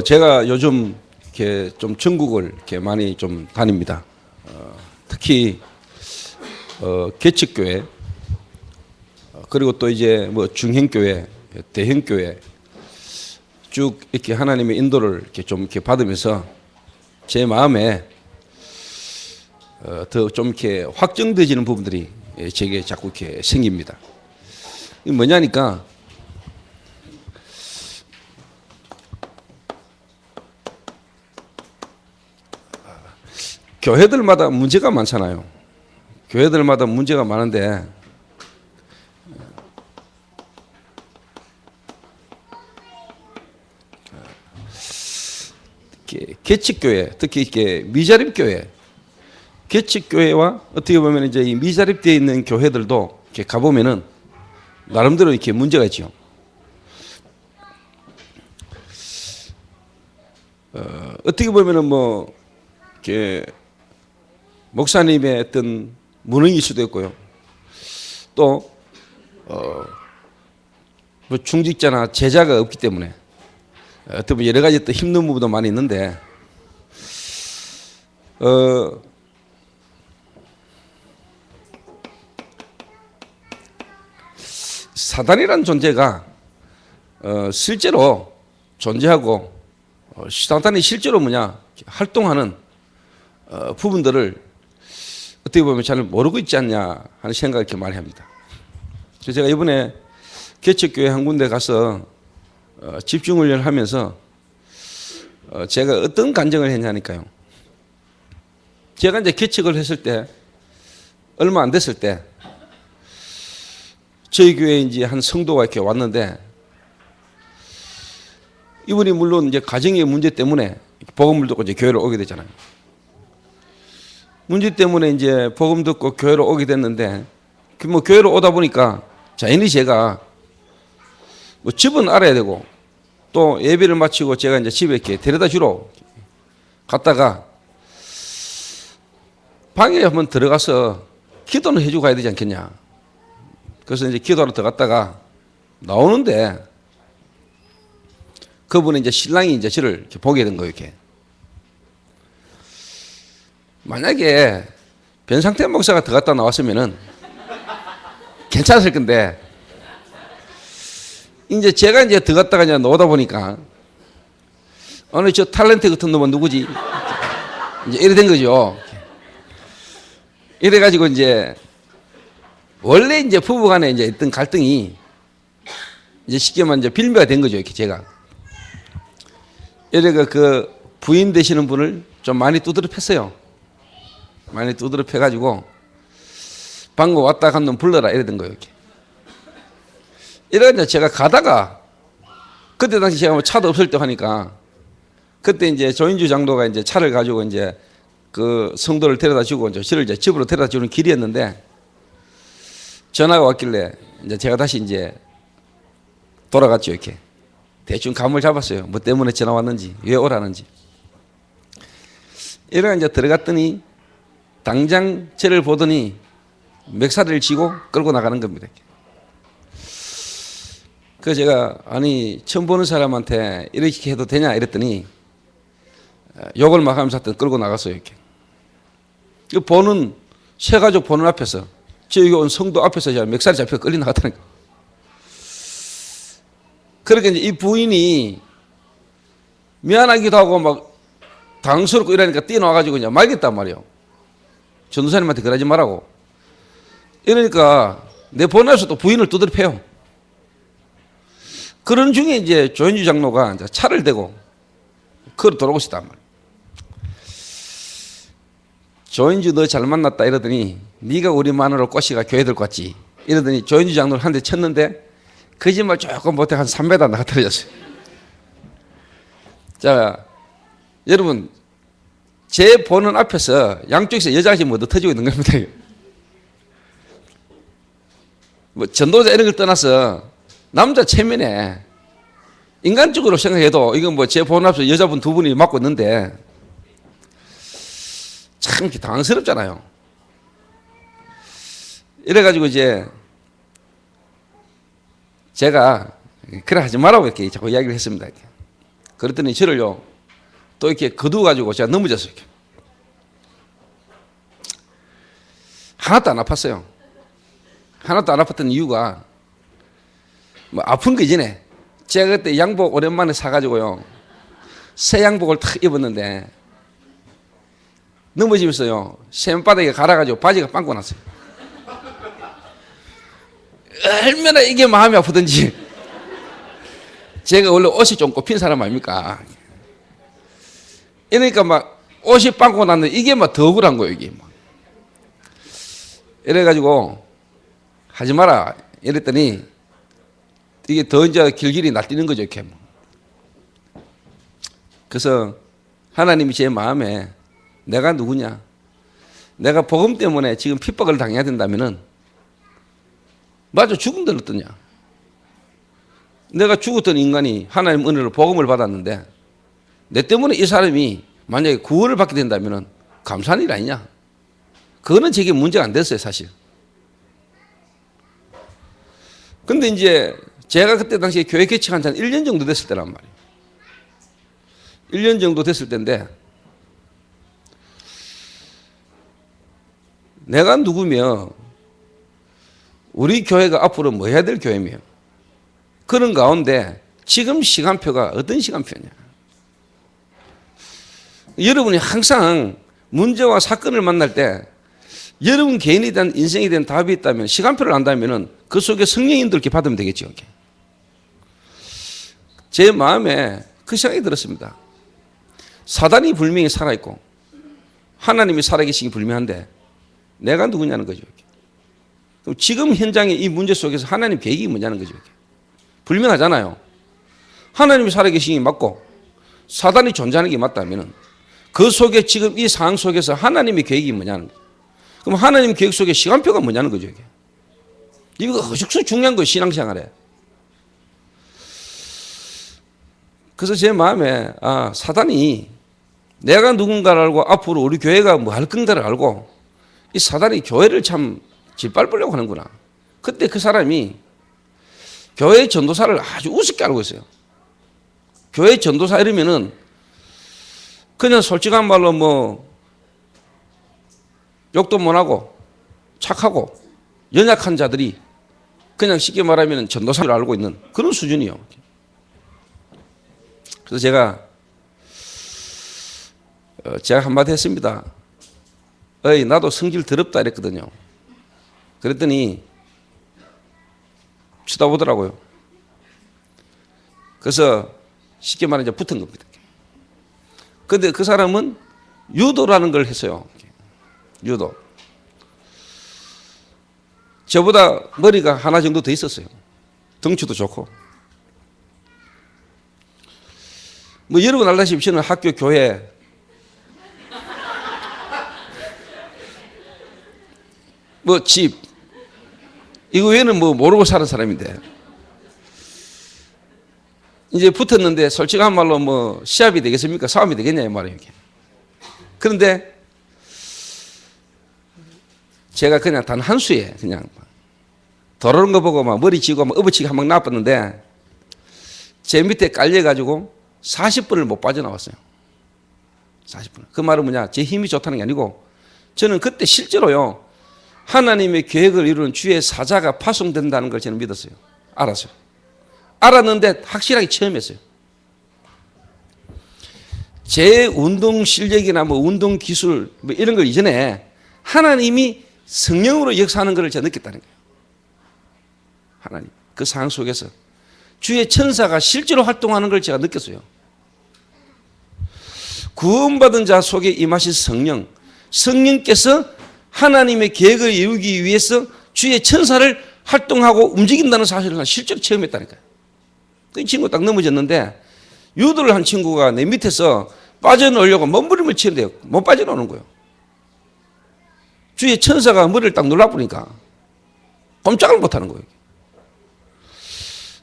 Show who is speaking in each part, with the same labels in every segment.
Speaker 1: 제가 요즘 이렇게 좀 전국을 이렇게 많이 좀 다닙니다. 특히 개척교회, 그리고 또 이제 뭐 중형교회, 대형교회 쭉 이렇게 하나님의 인도를 이렇게 좀 이렇게 받으면서 제 마음에 더 좀 이렇게 확정되지는 부분들이 제게 자꾸 이렇게 생깁니다. 이게 뭐냐니까 교회들마다 문제가 많잖아요. 교회들마다 문제가 많은데 개척교회, 특히 이렇게 미자립교회, 개척교회와 어떻게 보면 이제 이 미자립되어 있는 교회들도 이렇게 가보면은 나름대로 이렇게 문제가 있죠. 어떻게 보면은 뭐 이렇게 목사님의 어떤 무능일 수도 있고요. 또 뭐 중직자나 제자가 없기 때문에 어떻게 보면 여러 가지 또 힘든 부분도 많이 있는데 사단이라는 존재가 실제로 존재하고 사단이 실제로 활동하는 부분들을 어떻게 보면 잘 모르고 있지 않냐 하는 생각을 이렇게 많이 합니다. 그래서 제가 이번에 개척교회 한 군데 가서 집중훈련을 하면서 제가 어떤 간증을 했냐니까요. 제가 이제 개척을 했을 때 얼마 안 됐을 때 저희 교회에 이제 한 성도가 이렇게 왔는데 이분이 물론 이제 가정의 문제 때문에 복음을 듣고 이제 교회로 오게 되잖아요. 문제 때문에 이제 복음 듣고 교회로 오게 됐는데 뭐 교회로 오다 보니까 자연히 제가 뭐 집은 알아야 되고 또 예배를 마치고 제가 이제 집에 이렇게 데려다 주러 갔다가 방에 한번 들어가서 기도는 해주고 가야 되지 않겠냐. 그래서 이제 기도하러 들어갔다가 나오는데 그분은 이제 신랑이 이제 저를 이렇게 보게 된 거예요, 이렇게. 만약에 변상태 목사가 들어갔다 나왔으면은 괜찮았을 건데 이제 제가 이제 들어갔다가 이제 나오다 보니까 어느 저 탤런트 같은 놈은 누구지? 이제 이래 된 거죠. 이래가지고 이제 원래 이제 부부간에 이제 있던 갈등이 이제 쉽게 말하면 이제 빌미가 된 거죠, 이렇게 제가. 이래가 그 부인 되시는 분을 좀 많이 두드려 팼어요. 많이 두드려 패가지고 방금 왔다 간 놈 불러라 이래 된 거예요, 이렇게. 이래 이제 제가 가다가 그때 당시 제가 뭐 차도 없을 때 하니까 그때 이제 조인주 장로가 이제 차를 가지고 이제 그 성도를 데려다 주고 이제 저를 이제 집으로 데려다 주는 길이었는데 전화가 왔길래 이제 제가 다시 이제 돌아갔죠, 이렇게. 대충 감을 잡았어요. 뭐 때문에 전화 왔는지, 왜 오라는지. 이래 이제 들어갔더니 당장 저를 보더니 맥살을 쥐고 끌고 나가는 겁니다. 그래서 제가 아니 처음 보는 사람한테 이렇게 해도 되냐 이랬더니 욕을 막 하면서 하여튼 끌고 나갔어요, 이렇게. 그 보는 새 가족 보는 앞에서 저기 온 성도 앞에서 제가 맥살이 잡혀 끌려 나갔다는 거예요. 그러니까 이제 이 부인이 미안하기도 하고 막 당황스럽고 이러니까 뛰어나와가지고 그냥 말겠단 말이에요. 전도사님한테 그러지 말라고. 이러니까 내 보내서 또 부인을 두드려 패요. 그런 중에 이제 조인주 장로가 이제 차를 대고 걸어 돌아오고 있단 말이에요. 조인주 너 잘 만났다 이러더니 네가 우리 마누라 꼬시가 교회 들고 왔지 이러더니 조인주 장로를 한 대 쳤는데 거짓말 조금 못해 한 3m 나가 떨어졌어요. 자, 여러분 제 보는 앞에서 양쪽에서 여자가 지금 뭐 터지고 있는 겁니다. 뭐 전도자 이런 걸 떠나서 남자 체면에 인간적으로 생각해도 이건 뭐 제 보는 앞에서 여자분 두 분이 맞고 있는데 참 당황스럽잖아요. 이래가지고 이제 제가 그래 하지 말라고 이렇게 자꾸 이야기를 했습니다. 그랬더니 저를요 또 이렇게 거두어가지고 제가 넘어졌어요. 이렇게. 하나도 안 아팠어요. 하나도 안 아팠던 이유가 뭐 아픈 거 이전에 제가 그때 양복 오랜만에 사가지고요 새 양복을 탁 입었는데 넘어지면서요 샘바닥에 갈아가지고 바지가 빵꾸 났어요. 얼마나 이게 마음이 아프던지. 제가 원래 옷이 좀 꼽힌 사람 아닙니까? 이러니까 막 옷이 빵꾸 났는데 이게 막 더 억울한 거예요. 이게 막. 이래가지고 하지 마라 이랬더니 이게 더 이제 길길이 날뛰는 거죠. 이렇게. 그래서 하나님이 제 마음에 내가 누구냐, 내가 복음 때문에 지금 핍박을 당해야 된다면은 맞아 죽음들 어떠냐. 내가 죽었던 인간이 하나님 은혜로 복음을 받았는데 내 때문에 이 사람이 만약에 구원을 받게 된다면은 감사한 일 아니냐. 그거는 제게 문제가 안 됐어요 사실. 근데 이제 제가 그때 당시에 교회 개척한 지 한 1년 정도 됐을 때란 말이에요. 1년 정도 됐을 때인데 내가 누구며 우리 교회가 앞으로 뭐 해야 될 교회며 그런 가운데 지금 시간표가 어떤 시간표냐. 여러분이 항상 문제와 사건을 만날 때 여러분 개인에 대한 인생에 대한 답이 있다면 시간표를 안다면 그 속에 성령님들께 받으면 되겠죠. 제 마음에 그 생각이 들었습니다. 사단이 분명히 살아있고 하나님이 살아계시기 분명한데 내가 누구냐는 거죠. 그럼 지금 현장의 이 문제 속에서 하나님 계획이 뭐냐는 거죠. 불명하잖아요. 하나님이 살아계시기 맞고 사단이 존재하는 게 맞다면 그 속에 지금 이 상황 속에서 하나님의 계획이 뭐냐는 거죠. 그럼 하나님 계획 속에 시간표가 뭐냐는 거죠. 이거 아주 중요한 거예요. 신앙생활에. 그래서 제 마음에 사단이 내가 누군가를 알고 앞으로 우리 교회가 뭐 할 건가를 알고 이 사단이 교회를 참 짓밟으려고 하는구나. 그때 그 사람이 교회 전도사를 아주 우습게 알고 있어요. 교회 전도사 이러면은 그냥 솔직한 말로 뭐 욕도 못하고 착하고 연약한 자들이 그냥 쉽게 말하면 전도사를 알고 있는 그런 수준이요. 그래서 제가 한마디 했습니다. 나도 성질 더럽다 이랬거든요. 그랬더니 쳐다보더라고요. 그래서 쉽게 말하면 붙은 겁니다. 그런데 그 사람은 유도라는 걸 했어요. 유도. 저보다 머리가 하나 정도 더 있었어요. 덩치도 좋고. 뭐 여러분 알다시피 저는 학교, 교회 뭐 집 이거 외에는 뭐 모르고 사는 사람인데 이제 붙었는데 솔직한 말로 뭐 시합이 되겠습니까? 싸움이 되겠냐 이 말이에요. 그런데 제가 그냥 단 한 수에 그냥 더러운 거 보고 막 머리 쥐고 막 업어치기 한 방 나빴는데 제 밑에 깔려가지고 40분을 못 빠져나왔어요. 40분. 그 말은 뭐냐? 제 힘이 좋다는 게 아니고 저는 그때 실제로요 하나님의 계획을 이루는 주의 사자가 파송된다는 걸 저는 믿었어요. 알았어요. 알았는데 확실하게 체험했어요. 제 운동 실력이나 뭐 운동 기술 뭐 이런 걸 이전에 하나님이 성령으로 역사하는 것을 제가 느꼈다는 거예요. 하나님 그 상황 속에서 주의 천사가 실제로 활동하는 걸 제가 느꼈어요. 구원받은 자 속에 임하신 성령께서 하나님의 계획을 이루기 위해서 주의 천사를 활동하고 움직인다는 사실을 실제로 체험했다니까요. 그 친구가 딱 넘어졌는데 유도를 한 친구가 내 밑에서 빠져나오려고 몸부림을 치는데 못 빠져나오는 거예요. 주의 천사가 머리를 딱 눌러보니까 꼼짝을 못하는 거예요.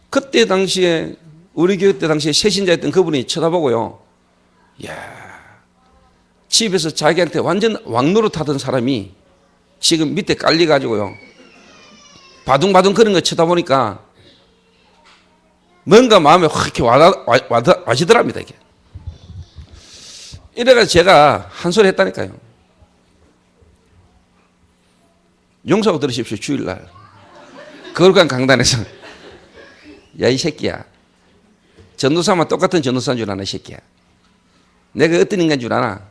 Speaker 1: 그때 당시에 우리 교회 때 당시에 새신자였던 그분이 쳐다보고요. 이야, 집에서 자기한테 완전 왕노릇 하던 사람이 지금 밑에 깔려가지고요. 바둥바둥 그런 거 쳐다보니까 뭔가 마음에 확 이렇게 와지더랍니다, 이게. 이래가지고 제가 한 소리 했다니까요. 용서하고 들으십시오, 주일날. 거룩한 강단에서. 야, 이 새끼야. 전도사만 똑같은 전도사인 줄 아나, 이 새끼야. 내가 어떤 인간인 줄 아나?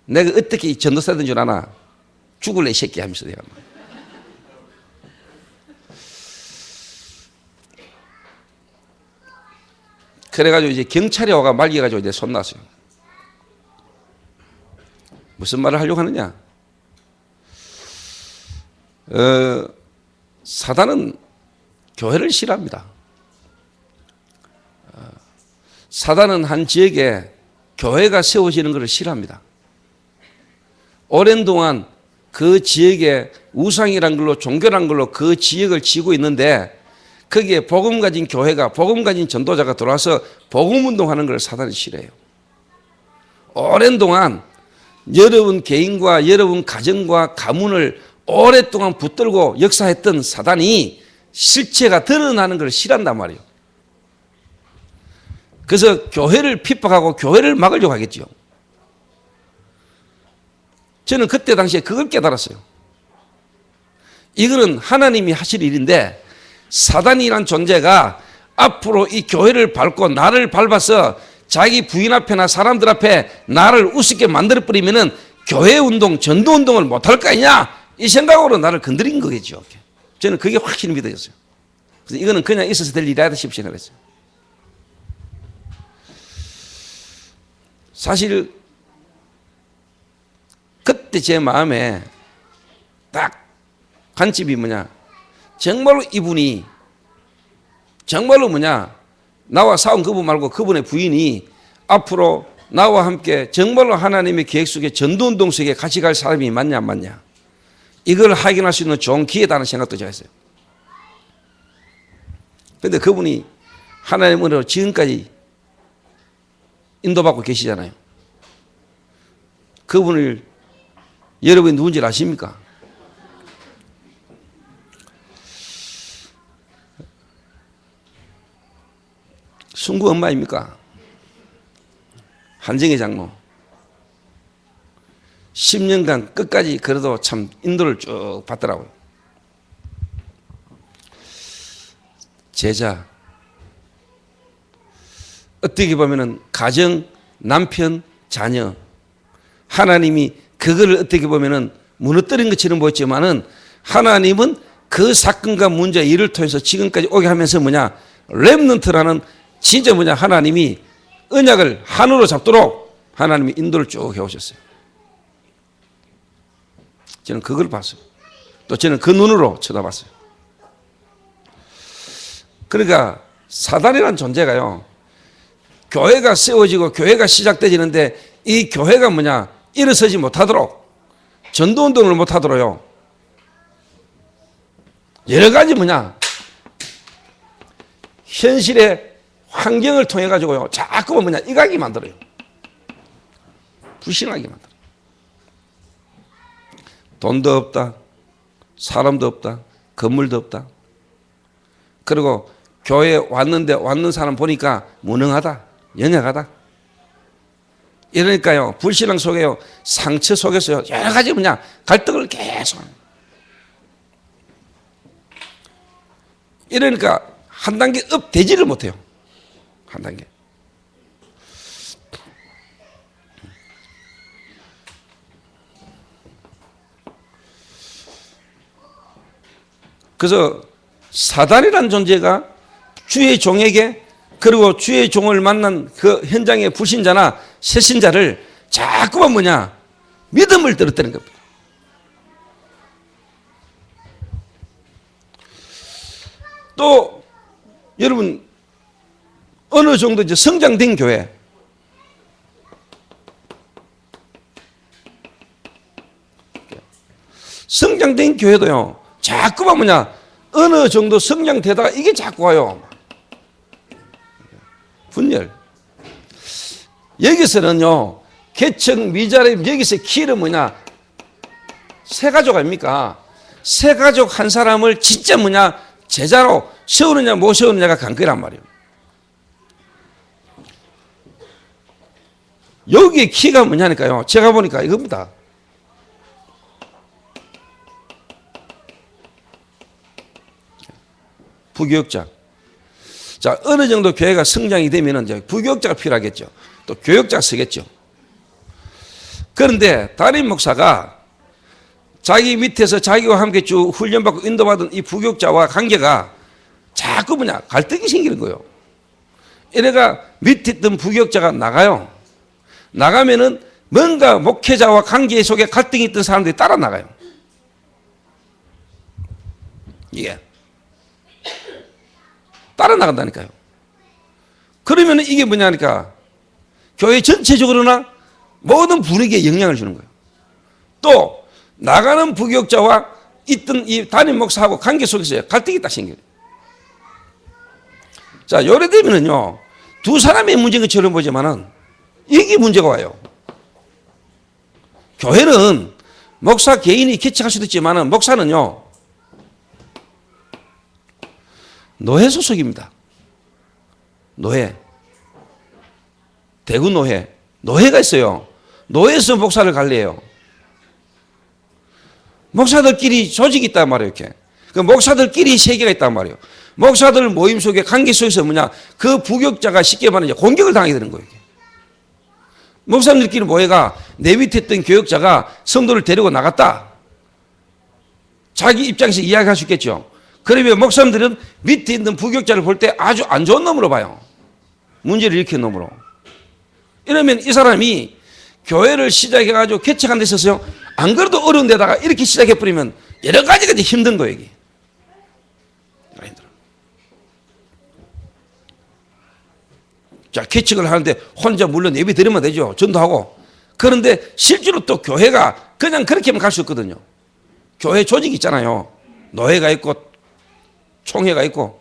Speaker 1: 내가 어떻게 전도사된 줄 아나? 죽을래, 이 새끼야 하면서 내가. 그래가지고 이제 경찰이 와가 말려가지고 이제 손났어요. 무슨 말을 하려고 하느냐? 사단은 교회를 싫어합니다. 사단은 한 지역에 교회가 세워지는 것을 싫어합니다. 오랜 동안 그 지역에 우상이란 걸로 종교란 걸로 그 지역을 지고 있는데 거기에 복음 가진 교회가 복음 가진 전도자가 들어와서 복음 운동하는 걸 사단이 싫어해요. 오랜 동안 여러분 개인과 여러분 가정과 가문을 오랫동안 붙들고 역사했던 사단이 실체가 드러나는 걸 싫어한단 말이에요. 그래서 교회를 핍박하고 교회를 막으려고 하겠죠. 저는 그때 당시에 그걸 깨달았어요. 이거는 하나님이 하실 일인데 사단이란 존재가 앞으로 이 교회를 밟고 나를 밟아서 자기 부인 앞에나 사람들 앞에 나를 우습게 만들어버리면은 교회 운동, 전도 운동을 못할 거 아니냐 이 생각으로 나를 건드린 거겠죠. 저는 그게 확실히 믿어졌어요. 그래서 이거는 그냥 있어서 될 일이 아니다 싶이 생각했어요. 사실 그때 제 마음에 딱 관점이 뭐냐, 정말로 이분이 정말로 뭐냐, 나와 싸운 그분 말고 그분의 부인이 앞으로 나와 함께 정말로 하나님의 계획 속에 전도운동 속에 같이 갈 사람이 맞냐 안 맞냐, 이걸 확인할 수 있는 좋은 기회다는 생각도 제가 했어요. 그런데 그분이 하나님 은혜로 지금까지 인도받고 계시잖아요. 그분을 여러분이 누군지 아십니까? 순구 엄마입니까? 한정희 장로. 10년간 끝까지 그래도 참 인도를 쭉 받더라고요. 제자. 어떻게 보면은 가정, 남편, 자녀. 하나님이 그거를 어떻게 보면은 무너뜨린 것처럼 보였지만은 하나님은 그 사건과 문제 일을 통해서 지금까지 오게 하면서 뭐냐, 렘넌트라는 진짜 뭐냐, 하나님이 언약을 한으로 잡도록 하나님이 인도를 쭉 해오셨어요. 저는 그걸 봤어요. 또 저는 그 눈으로 쳐다봤어요. 그러니까 사단이라는 존재가요, 교회가 세워지고 교회가 시작되지는데 이 교회가 뭐냐, 일어서지 못하도록, 전도운동을 못하도록요, 여러 가지 뭐냐, 현실의 환경을 통해 가지고요 자꾸만 뭐냐 이가게 만들어요. 불신하게 만들어요. 돈도 없다, 사람도 없다, 건물도 없다. 그리고 교회에 왔는 사람 보니까 무능하다, 연약하다. 이러니까요 불신앙 속에요, 상처 속에서요 여러 가지 뭐냐 갈등을 계속. 이러니까 한 단계 업 되지를 못해요. 한 단계. 그래서 사단이라는 존재가 주의 종에게, 그리고 주의 종을 만난 그 현장의 불신자나 새신자를 자꾸만 뭐냐 믿음을 떨어뜨리는 겁니다. 또 여러분 어느 정도 이제 성장된 교회, 성장된 교회도요 자꾸만 뭐냐 어느 정도 성장되다가 이게 자꾸 와요. 분열. 여기서는요 개척 미자립, 여기서 키는 뭐냐, 새 가족 아닙니까? 새 가족 한 사람을 진짜 뭐냐 제자로 세우느냐 못 세우느냐가 관건이란 말이에요. 여기에 키가 뭐냐니까요. 제가 보니까 이겁니다. 부교육자. 자, 어느 정도 교회가 성장이 되면은 이제 부교육자가 필요하겠죠. 또 교육자가 쓰겠죠. 그런데 담임 목사가 자기 밑에서 자기와 함께 쭉 훈련받고 인도받은 이 부교육자와 관계가 자꾸 갈등이 생기는 거예요. 이래가 밑에 있던 부교육자가 나가요. 나가면은 뭔가 목회자와 관계 속에 갈등이 있던 사람들이 따라 나가요. 이게 따라 나간다니까요. 그러면 이게 뭐냐니까 교회 전체적으로나 모든 분위기에 영향을 주는 거예요. 또 나가는 부교육자와 있던 이 담임 목사하고 관계 속에서 갈등이 딱 생겨요. 자, 요래되면은요, 두 사람의 문제인 것처럼 보지만은 이게 문제가 와요. 교회는 목사 개인이 개척할 수도 있지만은 목사는요, 노회 소속입니다. 노회. 대구 노회. 노회가 있어요. 노회에서 목사를 관리해요. 목사들끼리 조직이 있단 말이에요, 이렇게. 그 목사들끼리 세계가 있단 말이에요. 목사들 모임 속에 관계 속에서 그 부교육자가 쉽게 말하면 공격을 당하게 되는 거예요. 목사님들끼리 모여가 내 밑에 있던 교육자가 성도를 데리고 나갔다. 자기 입장에서 이야기할 수 있겠죠. 그러면 목사님들은 밑에 있는 부교육자를 볼 때 아주 안 좋은 놈으로 봐요. 문제를 일으킨 놈으로. 이러면 이 사람이 교회를 시작해가지고 개척한 데 있어서요, 안 그래도 어려운 데다가 이렇게 시작해버리면 여러 가지가 이제 힘든 거예요, 이게. 자, 개척을 하는데 혼자 물론 예배 드리면 되죠. 전도하고. 그런데 실제로 또 교회가 그냥 그렇게만 갈 수 없거든요. 교회 조직이 있잖아요. 노회가 있고 총회가 있고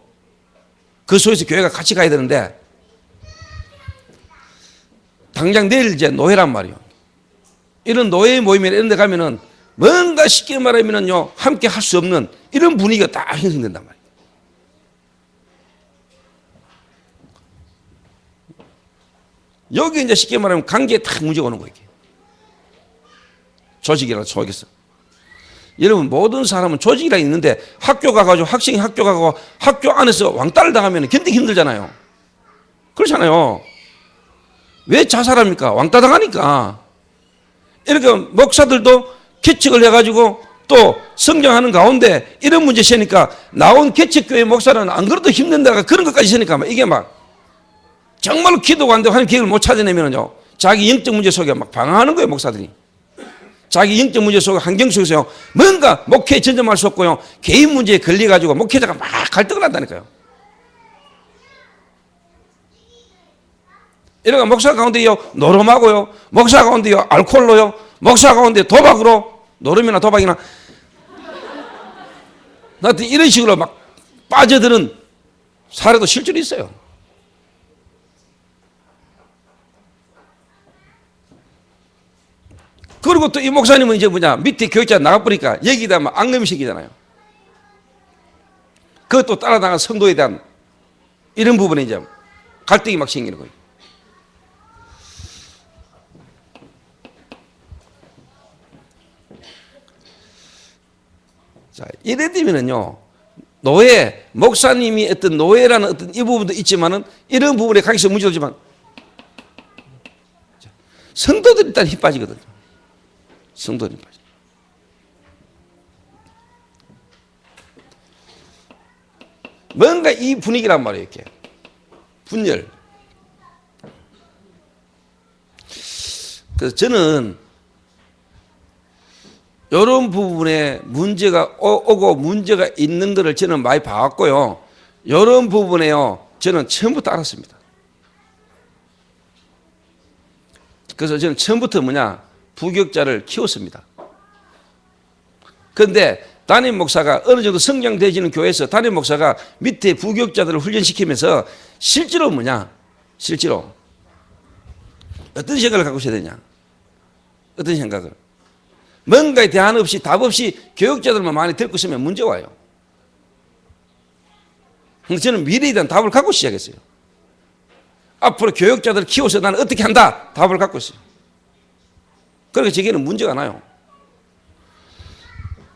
Speaker 1: 그 속에서 교회가 같이 가야 되는데 당장 내일 이제 노회란 말이에요. 이런 노회 모임에 이런 데 가면은 뭔가 쉽게 말하면은요, 함께 할 수 없는 이런 분위기가 다 형성된단 말이에요. 여기 이제 쉽게 말하면 관계에 다 문제가 오는 거예요. 조직이라 조직에서. 여러분, 모든 사람은 조직이라 있는데 학교 가가지고 학생이 학교 가고 학교 안에서 왕따를 당하면 견디기 힘들잖아요. 그렇잖아요. 왜 자살합니까? 왕따 당하니까. 이렇게 목사들도 개척을 해가지고 또 성장하는 가운데 이런 문제 있으니까 나온 개척교회 목사는 안 그래도 힘든 데가 그런 것까지 있으니까 이게 정말로 기도가 안 되고 하나님 계획을 못 찾아내면요, 자기 영적 문제 속에 방황하는 거예요, 목사들이. 자기 영적 문제 속에 환경 속에서요, 뭔가 목회에 전념할 수 없고요, 개인 문제에 걸려가지고 목회자가 막 갈등을 한다니까요. 이러니까 목사 가운데요, 노름하고요, 목사 가운데요, 알코올로요, 목사 가운데 도박으로, 노름이나 도박이나, 나한테 이런 식으로 빠져드는 사례도 실제로 있어요. 그리고 또 이 목사님은 이제 밑에 교육자 나가버리니까 여기다 앙금식이잖아요. 그것도 따라나간 성도에 대한 이런 부분에 이제 갈등이 생기는 거예요. 자, 이래 되면은요, 노예, 목사님이 어떤 노예라는 어떤 이 부분도 있지만은 이런 부분에 관계에서 문제도 있지만 성도들이 일단 힘 빠지거든요. 성도들이 빠져. 뭔가 이 분위기란 말이에요, 이렇게. 분열. 그래서 저는 이런 부분에 문제가 오고 문제가 있는 것을 저는 많이 봐왔고요. 이런 부분에요, 저는 처음부터 알았습니다. 그래서 저는 처음부터 부교육자를 키웠습니다. 그런데 담임 목사가 어느 정도 성장되지는 교회에서 담임 목사가 밑에 부교육자들을 훈련시키면서 실제로 실제로 어떤 생각을 갖고 있어야 되냐? 어떤 생각을? 뭔가에 대안 없이 답 없이 교육자들만 많이 듣고 있으면 문제 와요. 근데 저는 미래에 대한 답을 갖고 시작했어요. 앞으로 교역자들을 키워서 나는 어떻게 한다 답을 갖고 있어요. 그러니까 제게는 문제가 나요.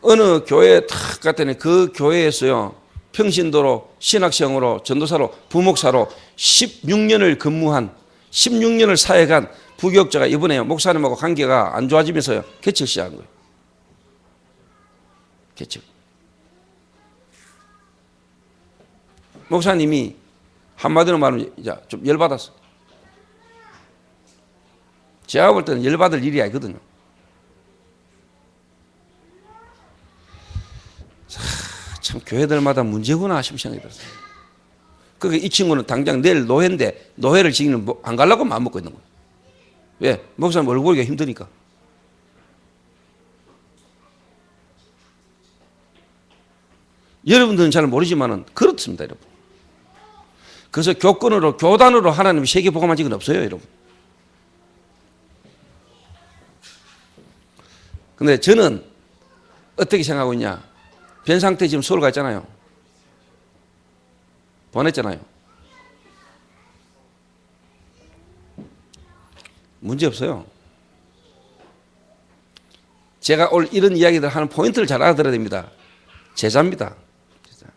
Speaker 1: 어느 교회에 탁 갔더니 그 교회에서요 평신도로 신학생으로 전도사로 부목사로 16년을 근무한 16년을 사역한 부교역자가 이번에 목사님하고 관계가 안 좋아지면서요 개척 시작한 거예요. 개척. 목사님이 한마디로 말하면 이제 좀 열받았어. 제가 볼 때는 열받을 일이 아니거든요. 참 교회들마다 문제구나 싶은 생각이 들었어요. 그러니까 이 친구는 당장 내일 노회인데 노회를 지기는 안 가려고 마음먹고 있는 거예요. 왜? 목사님 얼굴 보기가 힘드니까. 여러분들은 잘 모르지만은 그렇습니다, 여러분. 그래서 교권으로 교단으로 하나님이 세계복음한 적은 없어요, 여러분. 근데 저는 어떻게 생각하고 있냐? 변상태 지금 서울 가 있잖아요. 보냈잖아요. 문제 없어요. 제가 오늘 이런 이야기들 하는 포인트를 잘 알아들어야 됩니다. 제자입니다. 제자.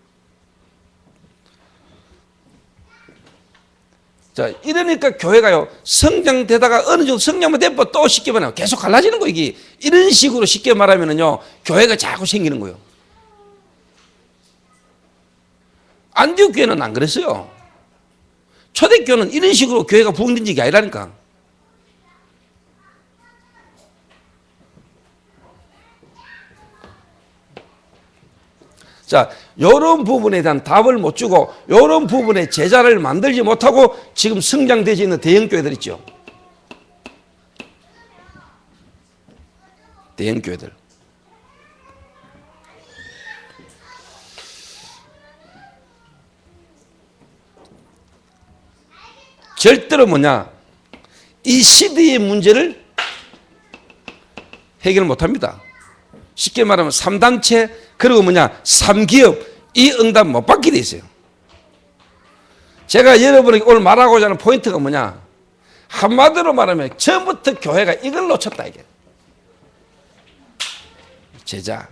Speaker 1: 자, 이러니까 교회가요, 성장되다가 어느 정도 성장만 되면 또 쉽게 말하면 계속 갈라지는 거예요, 이게. 이런 식으로 쉽게 말하면은요, 교회가 자꾸 생기는 거예요. 안디옥 교회는 안 그랬어요. 초대교회는 이런 식으로 교회가 부흥된 적이 아니라니까. 자, 이런 부분에 대한 답을 못 주고 이런 부분에 제자를 만들지 못하고 지금 성장되지 있는 대형교회들 있죠. 대형교회들. 절대로 뭐냐, 이 시대의 문제를 해결 못합니다. 쉽게 말하면 3단체 그리고 뭐냐 3기업 이 응답 못 받게 돼 있어요. 제가 여러분에게 오늘 말하고자 하는 포인트가 뭐냐, 한마디로 말하면 처음부터 교회가 이걸 놓쳤다 이게. 제자.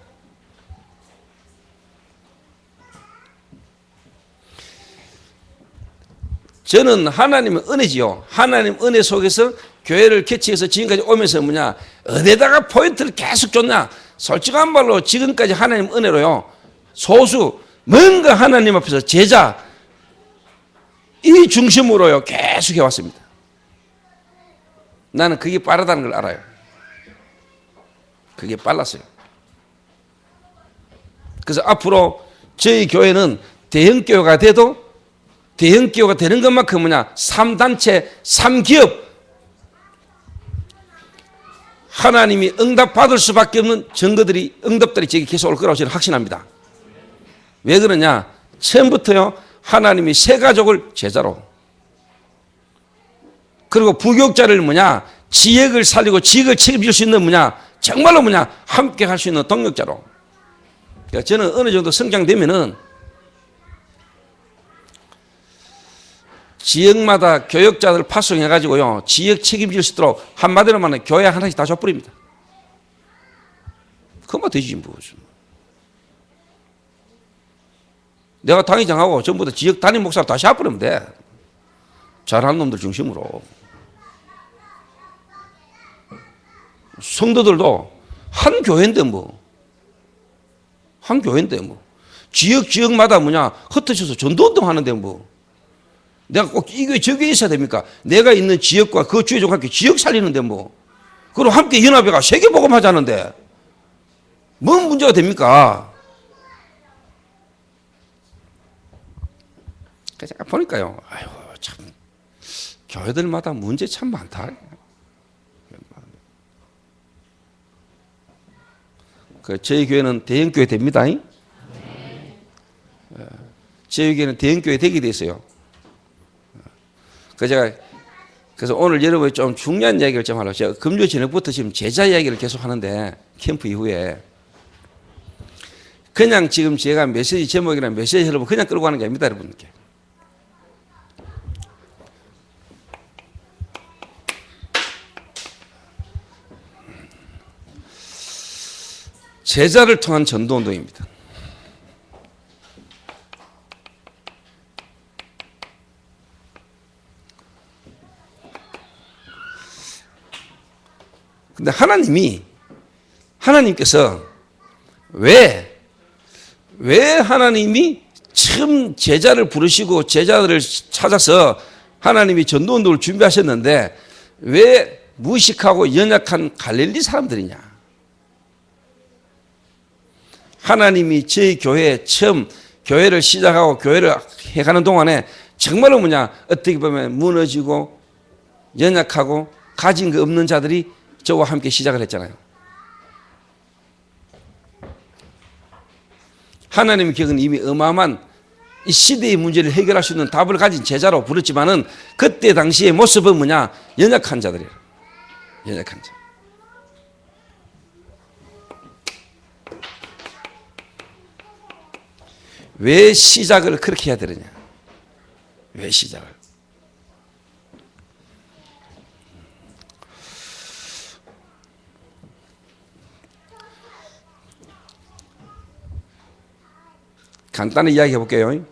Speaker 1: 저는 하나님의 은혜지요. 하나님 은혜 속에서 교회를 개최해서 지금까지 오면서 뭐냐, 어디다가 포인트를 계속 줬냐. 솔직한 말로 지금까지 하나님 은혜로요, 소수 뭔가 하나님 앞에서 제자 이 중심으로요 계속 해왔습니다. 나는 그게 빠르다는 걸 알아요. 그게 빨랐어요. 그래서 앞으로 저희 교회는 대형교회가 돼도 대형기업가 되는 것만큼 뭐냐 3단체 3기업 하나님이 응답받을 수밖에 없는 증거들이 응답들이 제게 계속 올 거라고 저는 확신합니다. 왜 그러냐, 처음부터요 하나님이 세 가족을 제자로, 그리고 부교육자를 뭐냐 지역을 살리고 지역을 책임질 수 있는 뭐냐 정말로 뭐냐 함께 할 수 있는 동력자로. 그러니까 저는 어느 정도 성장되면은 지역마다 교역자들 파송해가지고요, 지역 책임질 수 있도록 한마디로 말하면 교회 하나씩 다 줘버립니다. 그만 되지 뭐. 내가 당회장하고 전부 다 지역 담임 목사를 다시 해버리면 돼. 잘하는 놈들 중심으로. 성도들도 한 교회인데 뭐. 한 교회인데 뭐. 지역마다 뭐냐 흩어져서 전도운동 하는데 뭐. 내가 꼭 이 교회 저 교회에 있어야 됩니까? 내가 있는 지역과 그 주의 좀 함께 지역 살리는데 뭐. 그리고 함께 연합회가 세계복음 하자는데 뭔 문제가 됩니까? 제가 보니까요, 아유 참 교회들마다 문제 참 많다. 저희 교회는 대형교회 됩니다. 저희 교회는 대형교회 되게 됐어요. 그래서 오늘 여러분이 좀 중요한 이야기를 좀 하려고, 제가 금요 저녁부터 지금 제자 이야기를 계속 하는데, 캠프 이후에. 그냥 지금 제가 메시지 제목이나 메시지 여러분 그냥 끌고 가는 게 아닙니다, 여러분께. 제자를 통한 전도운동입니다. 근데 하나님께서 왜 하나님이 처음 제자를 부르시고 제자들을 찾아서 하나님이 전도운동을 준비하셨는데 왜 무식하고 연약한 갈릴리 사람들이냐? 하나님이 저희 교회에 처음 교회를 시작하고 교회를 해가는 동안에 정말로 어떻게 보면 무너지고 연약하고 가진 거 없는 자들이 저와 함께 시작을 했잖아요. 하나님의 격은 이미 어마어마한 이 시대의 문제를 해결할 수 있는 답을 가진 제자로 부르지만은 그때 당시의 모습은 연약한 자들이에요. 연약한 자. 왜 시작을 그렇게 해야 되느냐? 왜 시작을? 간단히 이야기해 볼게요.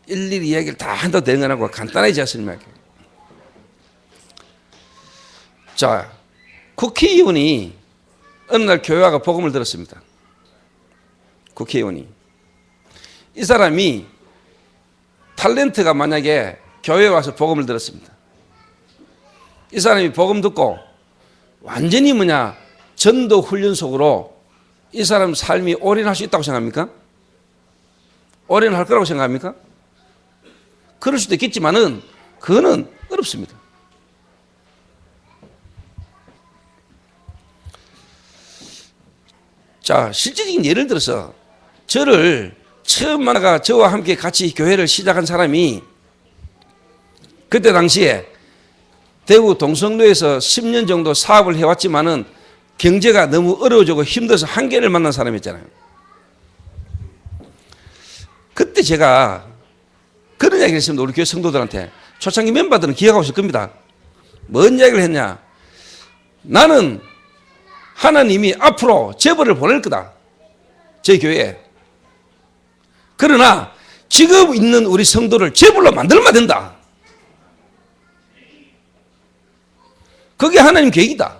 Speaker 1: 일일이 이야기를 다 한다고 되는 건 아니고 간단하게 제가 설명할게요. 자, 국회의원이 어느 날 교회 와가 복음을 들었습니다. 국회의원이. 이 사람이 탤런트가 만약에 교회에 와서 복음을 들었습니다. 이 사람이 복음 듣고 완전히 전도 훈련 속으로 이 사람 삶이 올인할 수 있다고 생각합니까? 올인할 거라고 생각합니까? 그럴 수도 있겠지만은 그거는 어렵습니다. 자, 실질적인 예를 들어서 저를 처음 만나가 저와 함께 같이 교회를 시작한 사람이 그때 당시에 대구 동성로에서 10년 정도 사업을 해왔지만은 경제가 너무 어려워지고 힘들어서 한계를 만난 사람이었잖아요. 그때 제가 그런 이야기를 했습니다. 우리 교회 성도들한테. 초창기 멤버들은 기억하고 있을 겁니다. 뭔 이야기를 했냐? 나는 하나님이 앞으로 제보를 보낼 거다. 저희 교회에. 그러나 지금 있는 우리 성도를 제불로 만들면 된다. 그게 하나님 계획이다.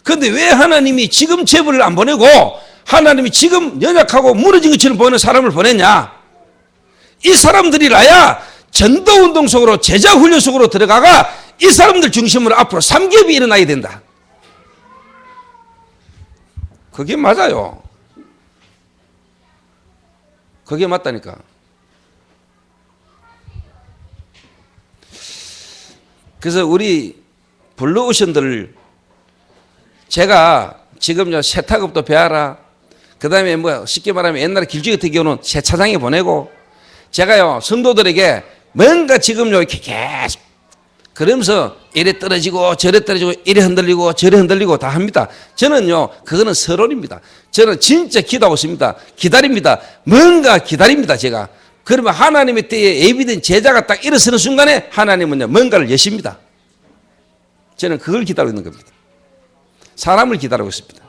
Speaker 1: 그런데 왜 하나님이 지금 제불을 안 보내고 하나님이 지금 연약하고 무너진 것처럼 보이는 사람을 보냈냐? 이 사람들이라야 전도운동 속으로 제자훈련 속으로 들어가가 이 사람들 중심으로 앞으로 삼겹이 일어나야 된다. 그게 맞아요. 그게 맞다니까. 그래서 우리 블루오션들을 제가 지금 세탁업도 배워라. 그 다음에 쉽게 말하면 옛날에 길쭉이 같은 경우는 세차장에 보내고 제가요 성도들에게 뭔가 지금 이렇게 계속 그러면서 이래 떨어지고 저래 떨어지고 이래 흔들리고 저래 흔들리고 다 합니다. 저는요 그거는 서론입니다. 저는 진짜 기도하고 있습니다. 기다립니다. 뭔가 기다립니다. 제가. 그러면 하나님의 때에 예비된 제자가 딱 일어서는 순간에 하나님은요 뭔가를 여십니다. 저는 그걸 기다리고 있는 겁니다. 사람을 기다리고 있습니다.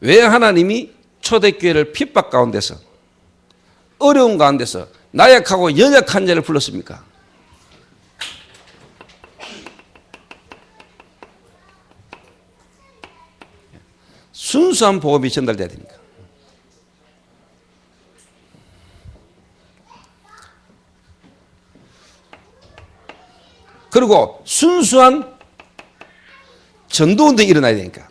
Speaker 1: 왜 하나님이 초대교회를 핍박 가운데서 어려운 가운데서 나약하고 연약한 자를 불렀습니까? 순수한 복음이 전달돼야 됩니다. 그리고 순수한 전도운동이 일어나야 되니까.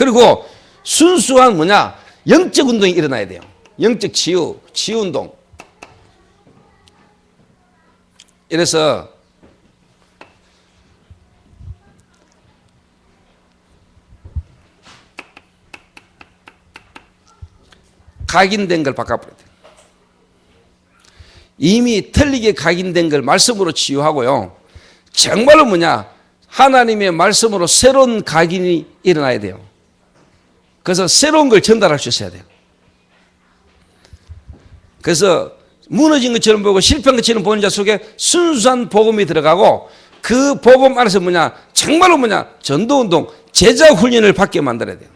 Speaker 1: 그리고 순수한 영적 운동이 일어나야 돼요. 영적 치유운동. 이래서 각인된 걸 바꿔버려야 돼요. 이미 틀리게 각인된 걸 말씀으로 치유하고요. 정말로 하나님의 말씀으로 새로운 각인이 일어나야 돼요. 그래서 새로운 걸 전달할 수 있어야 돼요. 그래서 무너진 것처럼 보이고 실패한 것처럼 보이는 자 속에 순수한 복음이 들어가고 그 복음 안에서 정말로 전도운동, 제자훈련을 받게 만들어야 돼요.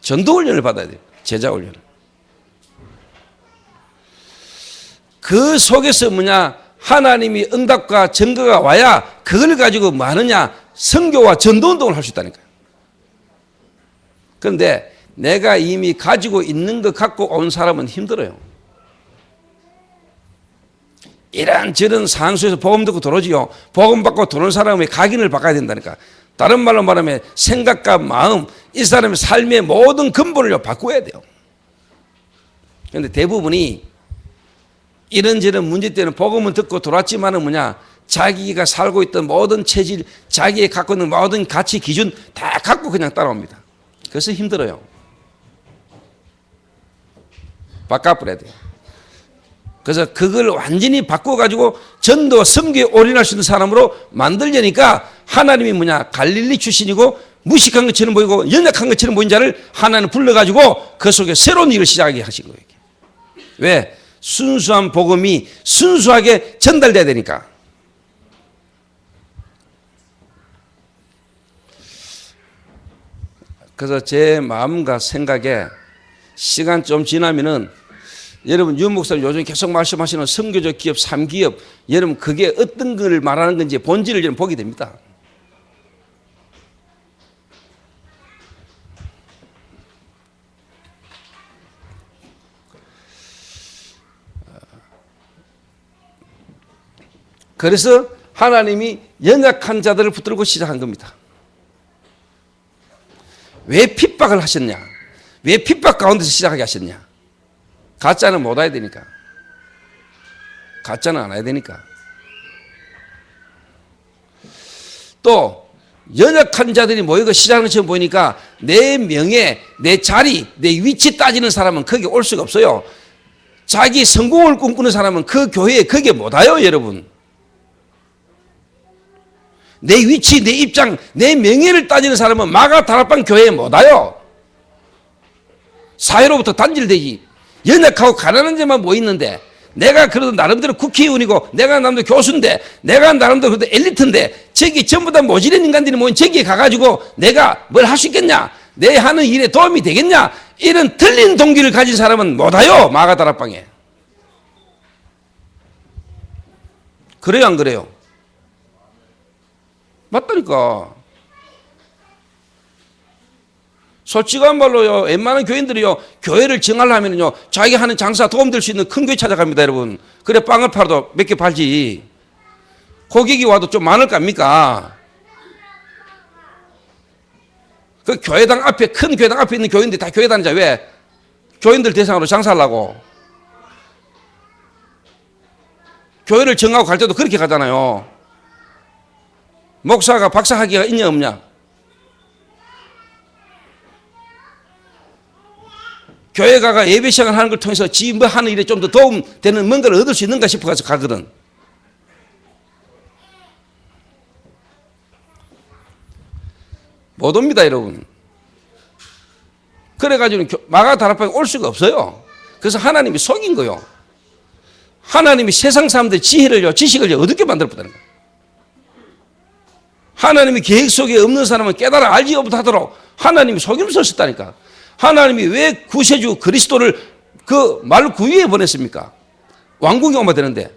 Speaker 1: 전도훈련을 받아야 돼요. 제자훈련을. 그 속에서 하나님이 응답과 증거가 와야 그걸 가지고 뭐 하느냐? 선교와 전도운동을 할 수 있다니까요. 그런데 내가 이미 가지고 있는 것 갖고 온 사람은 힘들어요. 이런저런 상황 속에서 복음 듣고 들어오지요. 복음 받고 들어온 사람의 각인을 바꿔야 된다니까. 다른 말로 말하면 생각과 마음, 이 사람의 삶의 모든 근본을 바꿔야 돼요. 그런데 대부분이 이런저런 문제 때문에 복음은 듣고 들어왔지만은 자기가 살고 있던 모든 체질, 자기가 갖고 있는 모든 가치 기준 다 갖고 그냥 따라옵니다. 그래서 힘들어요. 바꿔버려야 돼요. 그래서 그걸 완전히 바꿔가지고 전도와 선교에 올인할 수 있는 사람으로 만들려니까 하나님이 갈릴리 출신이고 무식한 것처럼 보이고 연약한 것처럼 보인 자를 하나님 불러가지고 그 속에 새로운 일을 시작하게 하신 거예요. 왜? 순수한 복음이 순수하게 전달돼야 되니까. 그래서 제 마음과 생각에 시간 좀 지나면은 여러분 유 목사님 요즘 계속 말씀하시는 선교적 기업 3기업 여러분 그게 어떤 걸 말하는 건지 본질을 여러분 보게 됩니다. 그래서 하나님이 연약한 자들을 붙들고 시작한 겁니다. 왜 핍박을 하셨냐? 왜 핍박 가운데서 시작하게 하셨냐? 가짜는 못 와야 되니까. 가짜는 안 와야 되니까. 또 연약한 자들이 모이고 시작하는 것처럼 보이니까 내 명예, 내 자리, 내 위치 따지는 사람은 거기 올 수가 없어요. 자기 성공을 꿈꾸는 사람은 그 교회에 거기에 못 와요, 여러분. 내 위치, 내 입장, 내 명예를 따지는 사람은 마가 다락방 교회에 못 와요. 사회로부터 단절되지. 연약하고 가난한 데만 모이는데 내가 그래도 나름대로 국회의원이고 내가 나름대로 교수인데 내가 나름대로 그래도 엘리트인데 저기 전부 다 모질한 인간들이 모인 저기에 가가지고 내가 뭘 할 수 있겠냐? 내 하는 일에 도움이 되겠냐? 이런 틀린 동기를 가진 사람은 못 와요. 마가 다락방에. 그래요 안 그래요? 맞다니까. 솔직한 말로요, 웬만한 교인들이요, 교회를 정하려면요, 자기 하는 장사 도움될 수 있는 큰 교회 찾아갑니다, 여러분. 그래, 빵을 팔아도 몇 개 팔지. 고객이 와도 좀 많을 거 아닙니까? 그 교회당 앞에, 큰 교회당 앞에 있는 교인들이 다 교회 다니자. 왜? 교인들 대상으로 장사하려고. 교회를 정하고 갈 때도 그렇게 가잖아요. 목사가 박사학위가 있냐, 없냐? 교회가가 예배 시간을 하는 걸 통해서 지 뭐 하는 일에 좀 더 도움되는 뭔가를 얻을 수 있는가 싶어 가서 가거든. 못 옵니다, 여러분. 그래가지고 마가 다락방에 올 수가 없어요. 그래서 하나님이 속인 거요. 하나님이 세상 사람들의 지혜를요, 지식을요, 어둡게 만들었다는 거예요. 하나님이 계획 속에 없는 사람은 깨달아 알지 못하도록 하나님이 속임을 썼다니까. 하나님이 왜 구세주 그리스도를 그 말구유에 보냈습니까? 왕궁에 오면 되는데.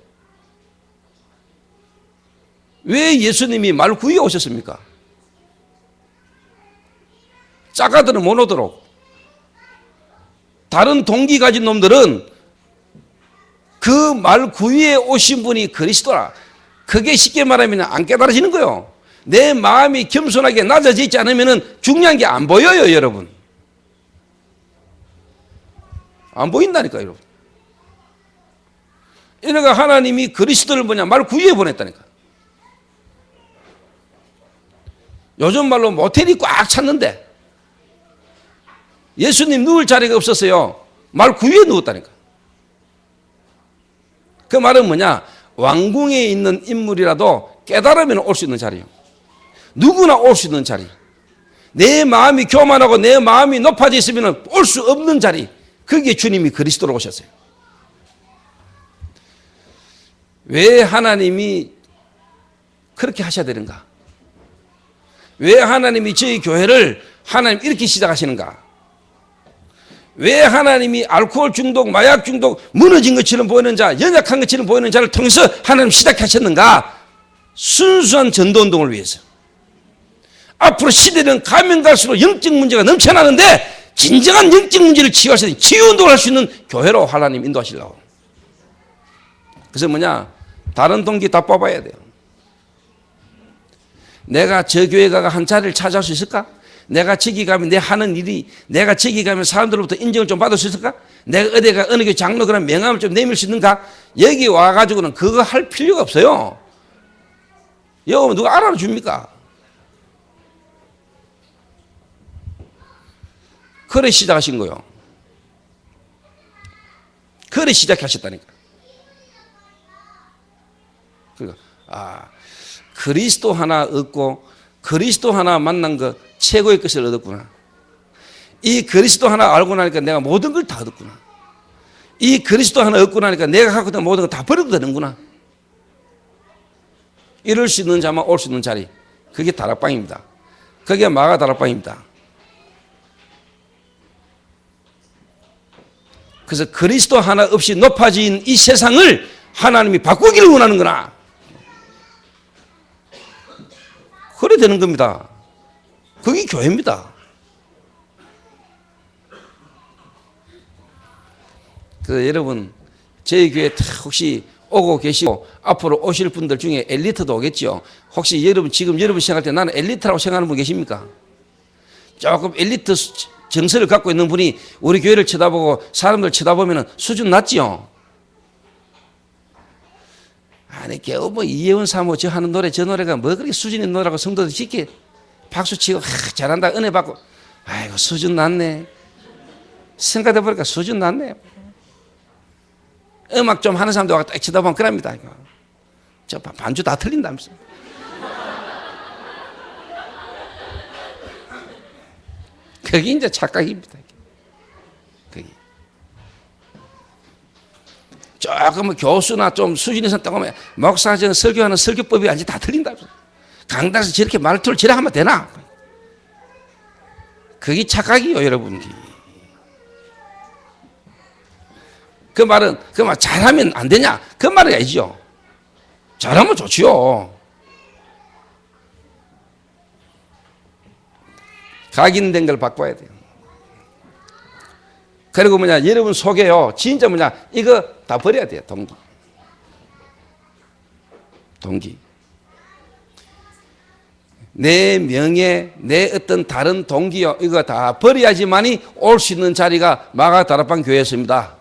Speaker 1: 왜 예수님이 말구유에 오셨습니까? 작아들은 못 오도록. 다른 동기 가진 놈들은 그 말구유에 오신 분이 그리스도라. 그게 쉽게 말하면 안 깨달아지는 거예요. 내 마음이 겸손하게 낮아져 있지 않으면 중요한 게 안 보여요, 여러분. 안 보인다니까, 여러분. 이러니까 하나님이 그리스도를 말 구유에 보냈다니까. 요즘 말로 모텔이 꽉 찼는데 예수님 누울 자리가 없었어요. 말 구유에 누웠다니까. 그 말은 뭐냐? 왕궁에 있는 인물이라도 깨달으면 올 수 있는 자리요. 누구나 올 수 있는 자리. 내 마음이 교만하고 내 마음이 높아져 있으면 올 수 없는 자리. 그게 주님이 그리스도로 오셨어요. 왜 하나님이 그렇게 하셔야 되는가? 왜 하나님이 저희 교회를 하나님 이렇게 시작하시는가? 왜 하나님이 알코올 중독, 마약 중독, 무너진 것처럼 보이는 자, 연약한 것처럼 보이는 자를 통해서 하나님 시작하셨는가? 순수한 전도운동을 위해서. 앞으로 시대는 가면 갈수록 영적 문제가 넘쳐나는데 진정한 영적 문제를 치유할 수 있는 치유운동을 할 수 있는 교회로 하나님 인도하시려고. 그래서 뭐냐? 다른 동기 다 뽑아야 돼요. 내가 저 교회 가가 한 자리를 차지할 수 있을까? 내가 저기 가면 내 하는 일이, 내가 저기 가면 사람들로부터 인정을 좀 받을 수 있을까? 내가 어디가 어느 교회 장로 그런 명함을 좀 내밀 수 있는가? 여기 와가지고는 그거 할 필요가 없어요. 여기 오면 누가 알아줍니까? 그래 시작하신 거요. 그래 시작하셨다니까. 그러니까 그리스도 하나 얻고 그리스도 하나 만난 거 최고의 것을 얻었구나. 이 그리스도 하나 알고 나니까 내가 모든 걸 다 얻었구나. 이 그리스도 하나 얻고 나니까 내가 갖고 있는 모든 걸 다 버려도 되는구나. 이럴 수 있는 자만 올 수 있는 자리, 그게 다락방입니다. 그게 마가 다락방입니다. 그래서 그리스도 하나 없이 높아진 이 세상을 하나님이 바꾸기를 원하는구나. 그래 되는 겁니다. 그게 교회입니다. 그래서 여러분, 저희 교회 혹시 오고 계시고 앞으로 오실 분들 중에 엘리트도 오겠죠. 혹시 여러분 지금 여러분 생각할 때 나는 엘리트라고 생각하는 분 계십니까? 조금 엘리트 정서를 갖고 있는 분이 우리 교회를 쳐다보고 사람들 쳐다보면 수준 낮죠. 아니 겨우 뭐 이혜원 사모 저 하는 노래 저 노래가 뭐 그렇게 수준 있는 노래라고 성도들 쉽게 박수치고 잘한다 은혜 받고 아이고 수준 낮네. 생각해보니까 수준 낮네. 음악 좀 하는 사람들 와서 딱 쳐다보면 그럽니다. 저 반주 다 틀린다면서. 그게 이제 착각입니다. 그게. 조금 교수나 좀 수준 이상 떠오면 목사 저 설교하는 설교법이 아직 다 틀린다면서. 강단에서 저렇게 말투를 저래 하면 되나? 그게 착각이요, 여러분. 그 말 잘하면 안 되냐? 그 말이 아니죠. 잘하면 좋지요. 각인된 걸 바꿔야 돼요. 그리고 뭐냐, 여러분 속에요. 진짜 뭐냐, 이거 다 버려야 돼요, 동기. 동기. 내 명예, 내 어떤 다른 동기요, 이거 다 버려야지만이 올 수 있는 자리가 마가 다락방 교회였습니다.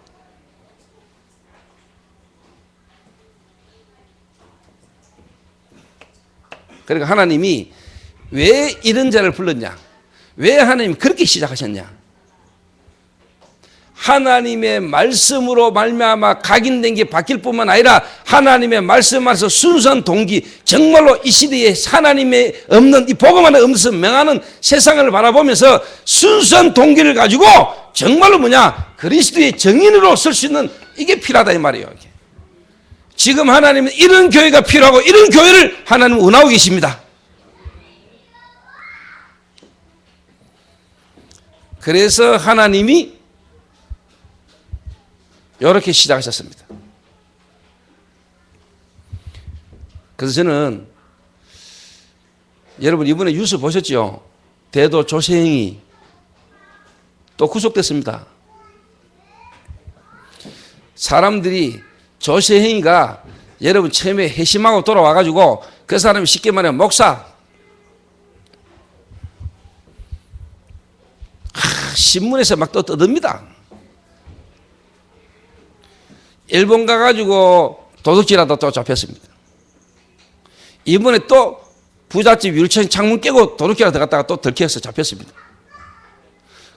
Speaker 1: 그러니까 하나님이 왜 이런 자를 불렀냐? 왜 하나님이 그렇게 시작하셨냐? 하나님의 말씀으로 말미암아 각인된 게 바뀔 뿐만 아니라 하나님의 말씀 안에서 순수한 동기, 정말로 이 시대에 하나님의 없는 이 복음 안에 없는 명하는 세상을 바라보면서 순수한 동기를 가지고 정말로 뭐냐? 그리스도의 정인으로 설 수 있는 이게 필요하다 이 말이에요. 지금 하나님은 이런 교회가 필요하고 이런 교회를 하나님은 원하고 계십니다. 그래서 하나님이 이렇게 시작하셨습니다. 그래서 저는 여러분 이번에 뉴스 보셨죠? 대도 조세형이 또 구속됐습니다. 사람들이 조세형이가 여러분 처음에 회심하고 돌아와가지고 그 사람이 쉽게 말하면 목사 신문에서 막 또 떠듭니다. 일본 가가지고 도둑질하다 또 잡혔습니다. 이번에 또 부잣집 율천 창문 깨고 도둑질하다 들어갔다가 또 들켜서 잡혔습니다.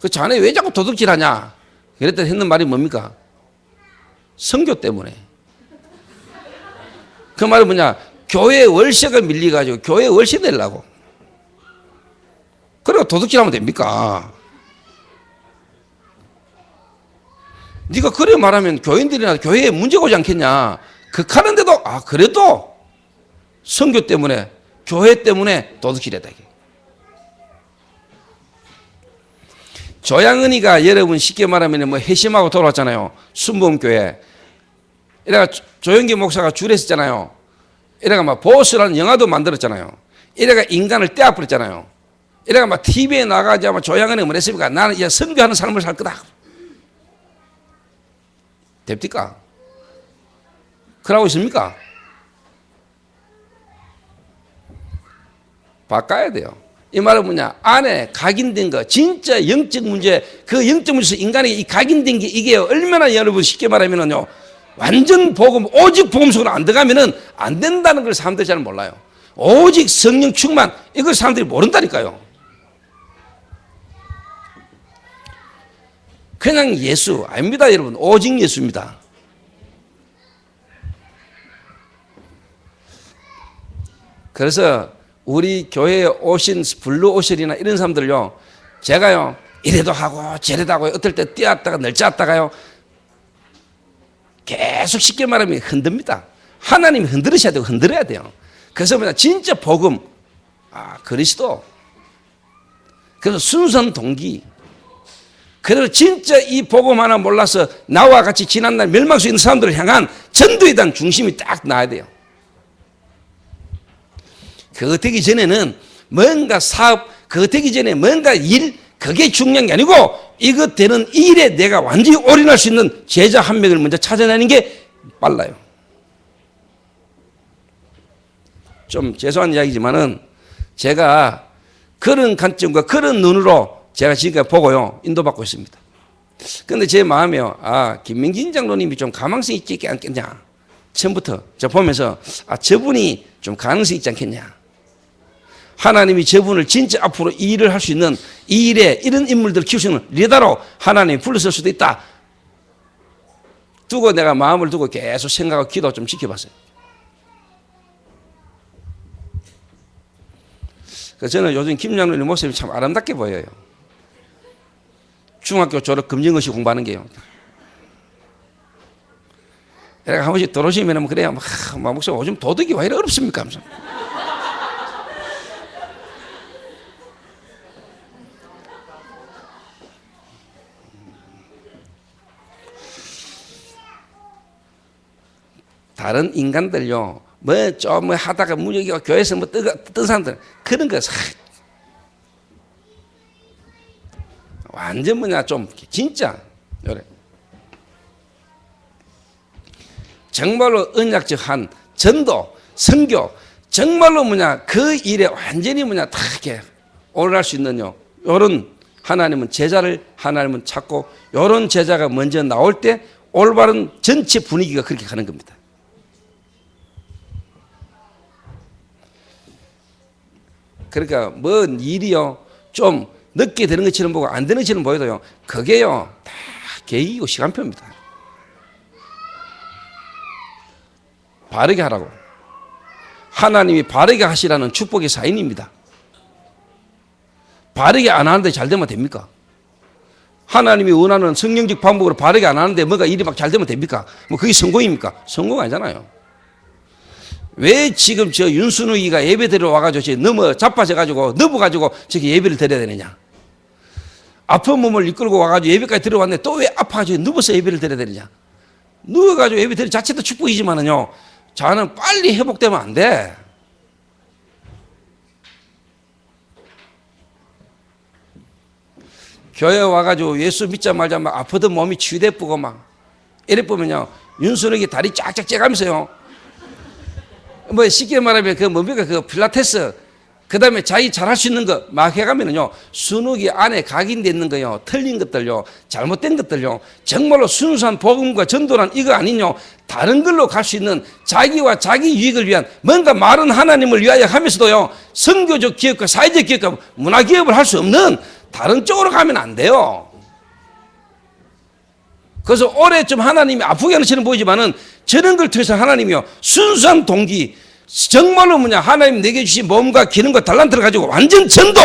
Speaker 1: 그 자네 왜 자꾸 도둑질하냐? 그랬더니 했는 말이 뭡니까? 선교 때문에. 그 말은 뭐냐? 교회 월세가 밀려가지고 교회 월세 내려고. 그리고 도둑질하면 됩니까? 네가 그래 말하면 교인들이나 교회에 문제가 오지 않겠냐? 극하는데도 그래도 선교 때문에 교회 때문에 도둑질했다. 조양은이가 여러분 쉽게 말하면 뭐 회심하고 돌아왔잖아요. 순복음교회. 이래가 조영기 목사가 줄했었잖아요. 이래가 막 보스라는 영화도 만들었잖아요. 이래가 인간을 떼어버렸잖아요. 이래가 막 TV에 나가지 아마 조양은이 뭐랬습니까? 나는 이제 선교하는 삶을 살 거다. 됩니까? 그러고 있습니까? 바꿔야 돼요. 이 말은 뭐냐? 안에 각인된 거, 진짜 영적 문제, 그 영적 문제에서 인간에게 이 각인된 게 이게 얼마나 여러분 쉽게 말하면요. 완전 복음, 오직 복음 속으로 안 들어가면은 안 된다는 걸 사람들이 잘 몰라요. 오직 성령 충만, 이걸 사람들이 모른다니까요. 그냥 예수, 아닙니다, 여러분. 오직 예수입니다. 그래서 우리 교회에 오신 블루오션이나 이런 사람들요, 제가요, 이래도 하고 저래도 하고 어떨 때 뛰었다가 널뛰었다가요, 계속 쉽게 말하면 흔듭니다. 하나님이 흔들으셔야 되고 흔들어야 돼요. 그래서 뭐냐, 진짜 복음, 그리스도, 그래서 순수한 동기, 그래서 진짜 이 복음 하나 몰라서 나와 같이 지난날 멸망 속에 있는 사람들을 향한 전도에 대한 중심이 딱 나야 돼요. 그거 되기 전에는 뭔가 사업, 그거 되기 전에 뭔가 일, 그게 중요한 게 아니고 이것 되는 일에 내가 완전히 올인할 수 있는 제자 한 명을 먼저 찾아내는 게 빨라요. 좀 죄송한 이야기지만은 제가 그런 관점과 그런 눈으로 제가 지금까지 보고요, 인도받고 있습니다. 그런데 제 마음에요, 김민진 장로님이 좀 가망성 있지 않겠냐. 처음부터 저 보면서 저분이 좀 가능성이 있지 않겠냐. 하나님이 저분을 진짜 앞으로 이 일을 할 수 있는, 이 일에 이런 인물들을 키울 수 있는 리더로 하나님이 불렀을 수도 있다 두고 내가 마음을 두고 계속 생각하고 기도 좀 지켜봤어요. 그래서 저는 요즘 김 장로님 모습이 참 아름답게 보여요. 중학교 졸업 검정고시 공부하는 게요. 내가 한 번씩 들어오시면 그래요. 목사님 요즘 도덕이 왜 이렇게 어렵습니까? 하면서. 다른 인간들요, 뭐 하다가 무력이고 교회에서 뜬 사람들, 그런 거 완전 좀 진짜 요래. 정말로 언약적한 전도, 선교, 정말로 그 일에 완전히 다 이렇게 올라갈 수 있는 요런 하나님은 제자를 하나님은 찾고 요런 제자가 먼저 나올 때 올바른 전체 분위기가 그렇게 가는 겁니다. 그러니까 뭔 일이요 좀 늦게 되는 것처럼 보고 안 되는 것처럼 보여도요, 그게요 다 계획이고 시간표입니다. 바르게 하라고. 하나님이 바르게 하시라는 축복의 사인입니다. 바르게 안 하는데 잘 되면 됩니까? 하나님이 원하는 성령적 방법으로 바르게 안 하는데 뭐가 일이 막 잘 되면 됩니까? 뭐 그게 성공입니까? 성공 아니잖아요. 왜 지금 저 윤순우이가 예배 드리러 와가지고 너무 자빠져가지고 넘어가지고 저기 예배를 드려야 되느냐? 아픈 몸을 이끌고 와가지고 예배까지 들어왔는데 또 왜 아파가지고 누워서 예배를 드려야 되느냐? 누워가지고 예배 드리는 자체도 축복이지만은요, 자는 빨리 회복되면 안 돼. 교회 와가지고 예수 믿자 말자 막 아프던 몸이 치유되고 막 이래 보면요, 윤순욱이 다리 쫙쫙 째가면서요, 뭐 쉽게 말하면 그 뭡니까, 그 필라테스, 그 다음에 자기 잘할 수 있는 거 막 해가면은요, 순욱이 안에 각인되어 있는 거요, 틀린 것들요, 잘못된 것들요, 정말로 순수한 복음과 전도란 이거 아니뇨, 다른 걸로 갈 수 있는 자기와 자기 유익을 위한 뭔가 말은 하나님을 위하여 하면서도요, 선교적 기업과 사회적 기업과 문화 기업을 할 수 없는 다른 쪽으로 가면 안 돼요. 그래서 올해 좀 하나님이 아프게 하는 것처럼 보이지만은 저런 걸 통해서 하나님이요, 순수한 동기, 정말로 하나님 내게 주신 몸과 기능과 달란트를 가지고 완전 전도,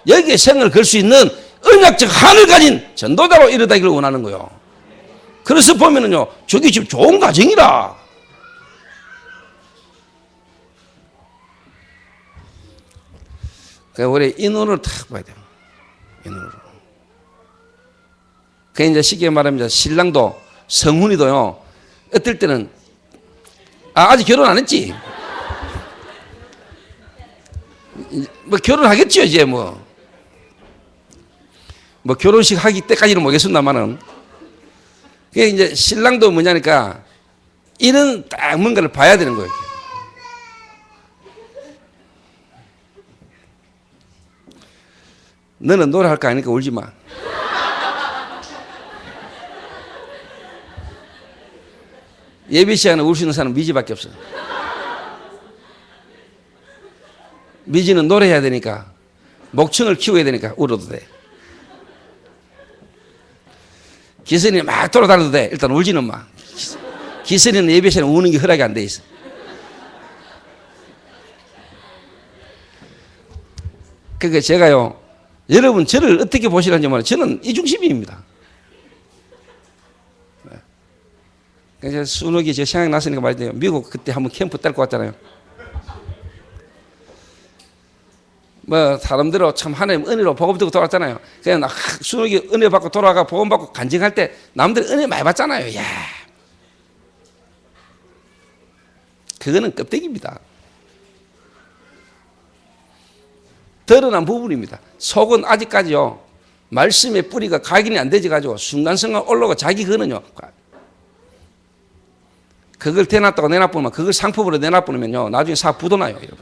Speaker 1: 여기에 생을 걸 수 있는 언약적 한을 가진 전도자로 이르다기를 원하는 거예요. 그래서 보면은요, 저게 지금 좋은 과정이라. 그러니까 우리 이 눈으로 탁 봐야 돼요. 이 눈으로. 그 이제 쉽게 말하면 신랑도 성훈이도요. 어떨 때는 아직 결혼 안 했지. 뭐 결혼하겠죠 이제 뭐 결혼식 하기 때까지는 모르겠습니다만은. 그게 이제 신랑도 뭐냐니까 이런 딱 뭔가를 봐야 되는 거예요. 너는 노래할 거 아니니까 울지 마. 예배 시간에 울 수 있는 사람은 미지밖에 없어. 미지는 노래해야 되니까, 목청을 키워야 되니까 울어도 돼. 기선이 막 돌아다녀도 돼. 일단 울지는 마. 기선이는 예배 시간에 우는 게 허락이 안 돼 있어. 그러니까 제가요, 여러분 저를 어떻게 보시는지 모르겠어요. 저는 이중심입니다. 그래서 순옥이 저 생각이 났으니까 말이에요. 미국 그때 한번 캠프 딸 것 같잖아요. 뭐 사람들은 참 하나님 은혜로 복음 듣고 돌아왔잖아요. 그냥 순옥이 은혜 받고 돌아가 복음 받고 간증할 때 남들 은혜 많이 받잖아요. 야, 그거는 껍데기입니다. 드러난 부분입니다. 속은 아직까지요. 말씀의 뿌리가 각인이 안 되지 가지고 순간순간 올라오고 자기 그거는요. 그걸 대놨다고 내놔보면 그걸 상품으로 내놔보면요. 나중에 사 부도나요, 여러분.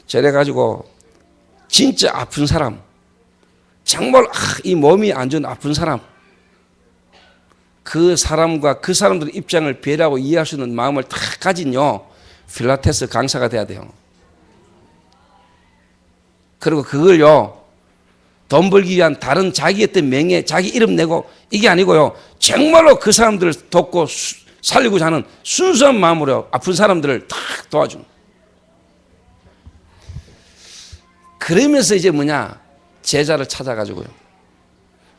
Speaker 1: 저래가지고 진짜 아픈 사람, 정말 이 몸이 안 좋은 아픈 사람, 그 사람과 그 사람들의 입장을 배려하고 이해할 수 있는 마음을 다 가진요. 필라테스 강사가 돼야 돼요. 그리고 그걸요. 돈 벌기 위한 다른 자기 어떤 명예, 자기 이름 내고 이게 아니고요. 정말로 그 사람들을 돕고 살리고자 하는 순수한 마음으로 아픈 사람들을 탁 도와주는. 그러면서 이제 뭐냐? 제자를 찾아가지고요.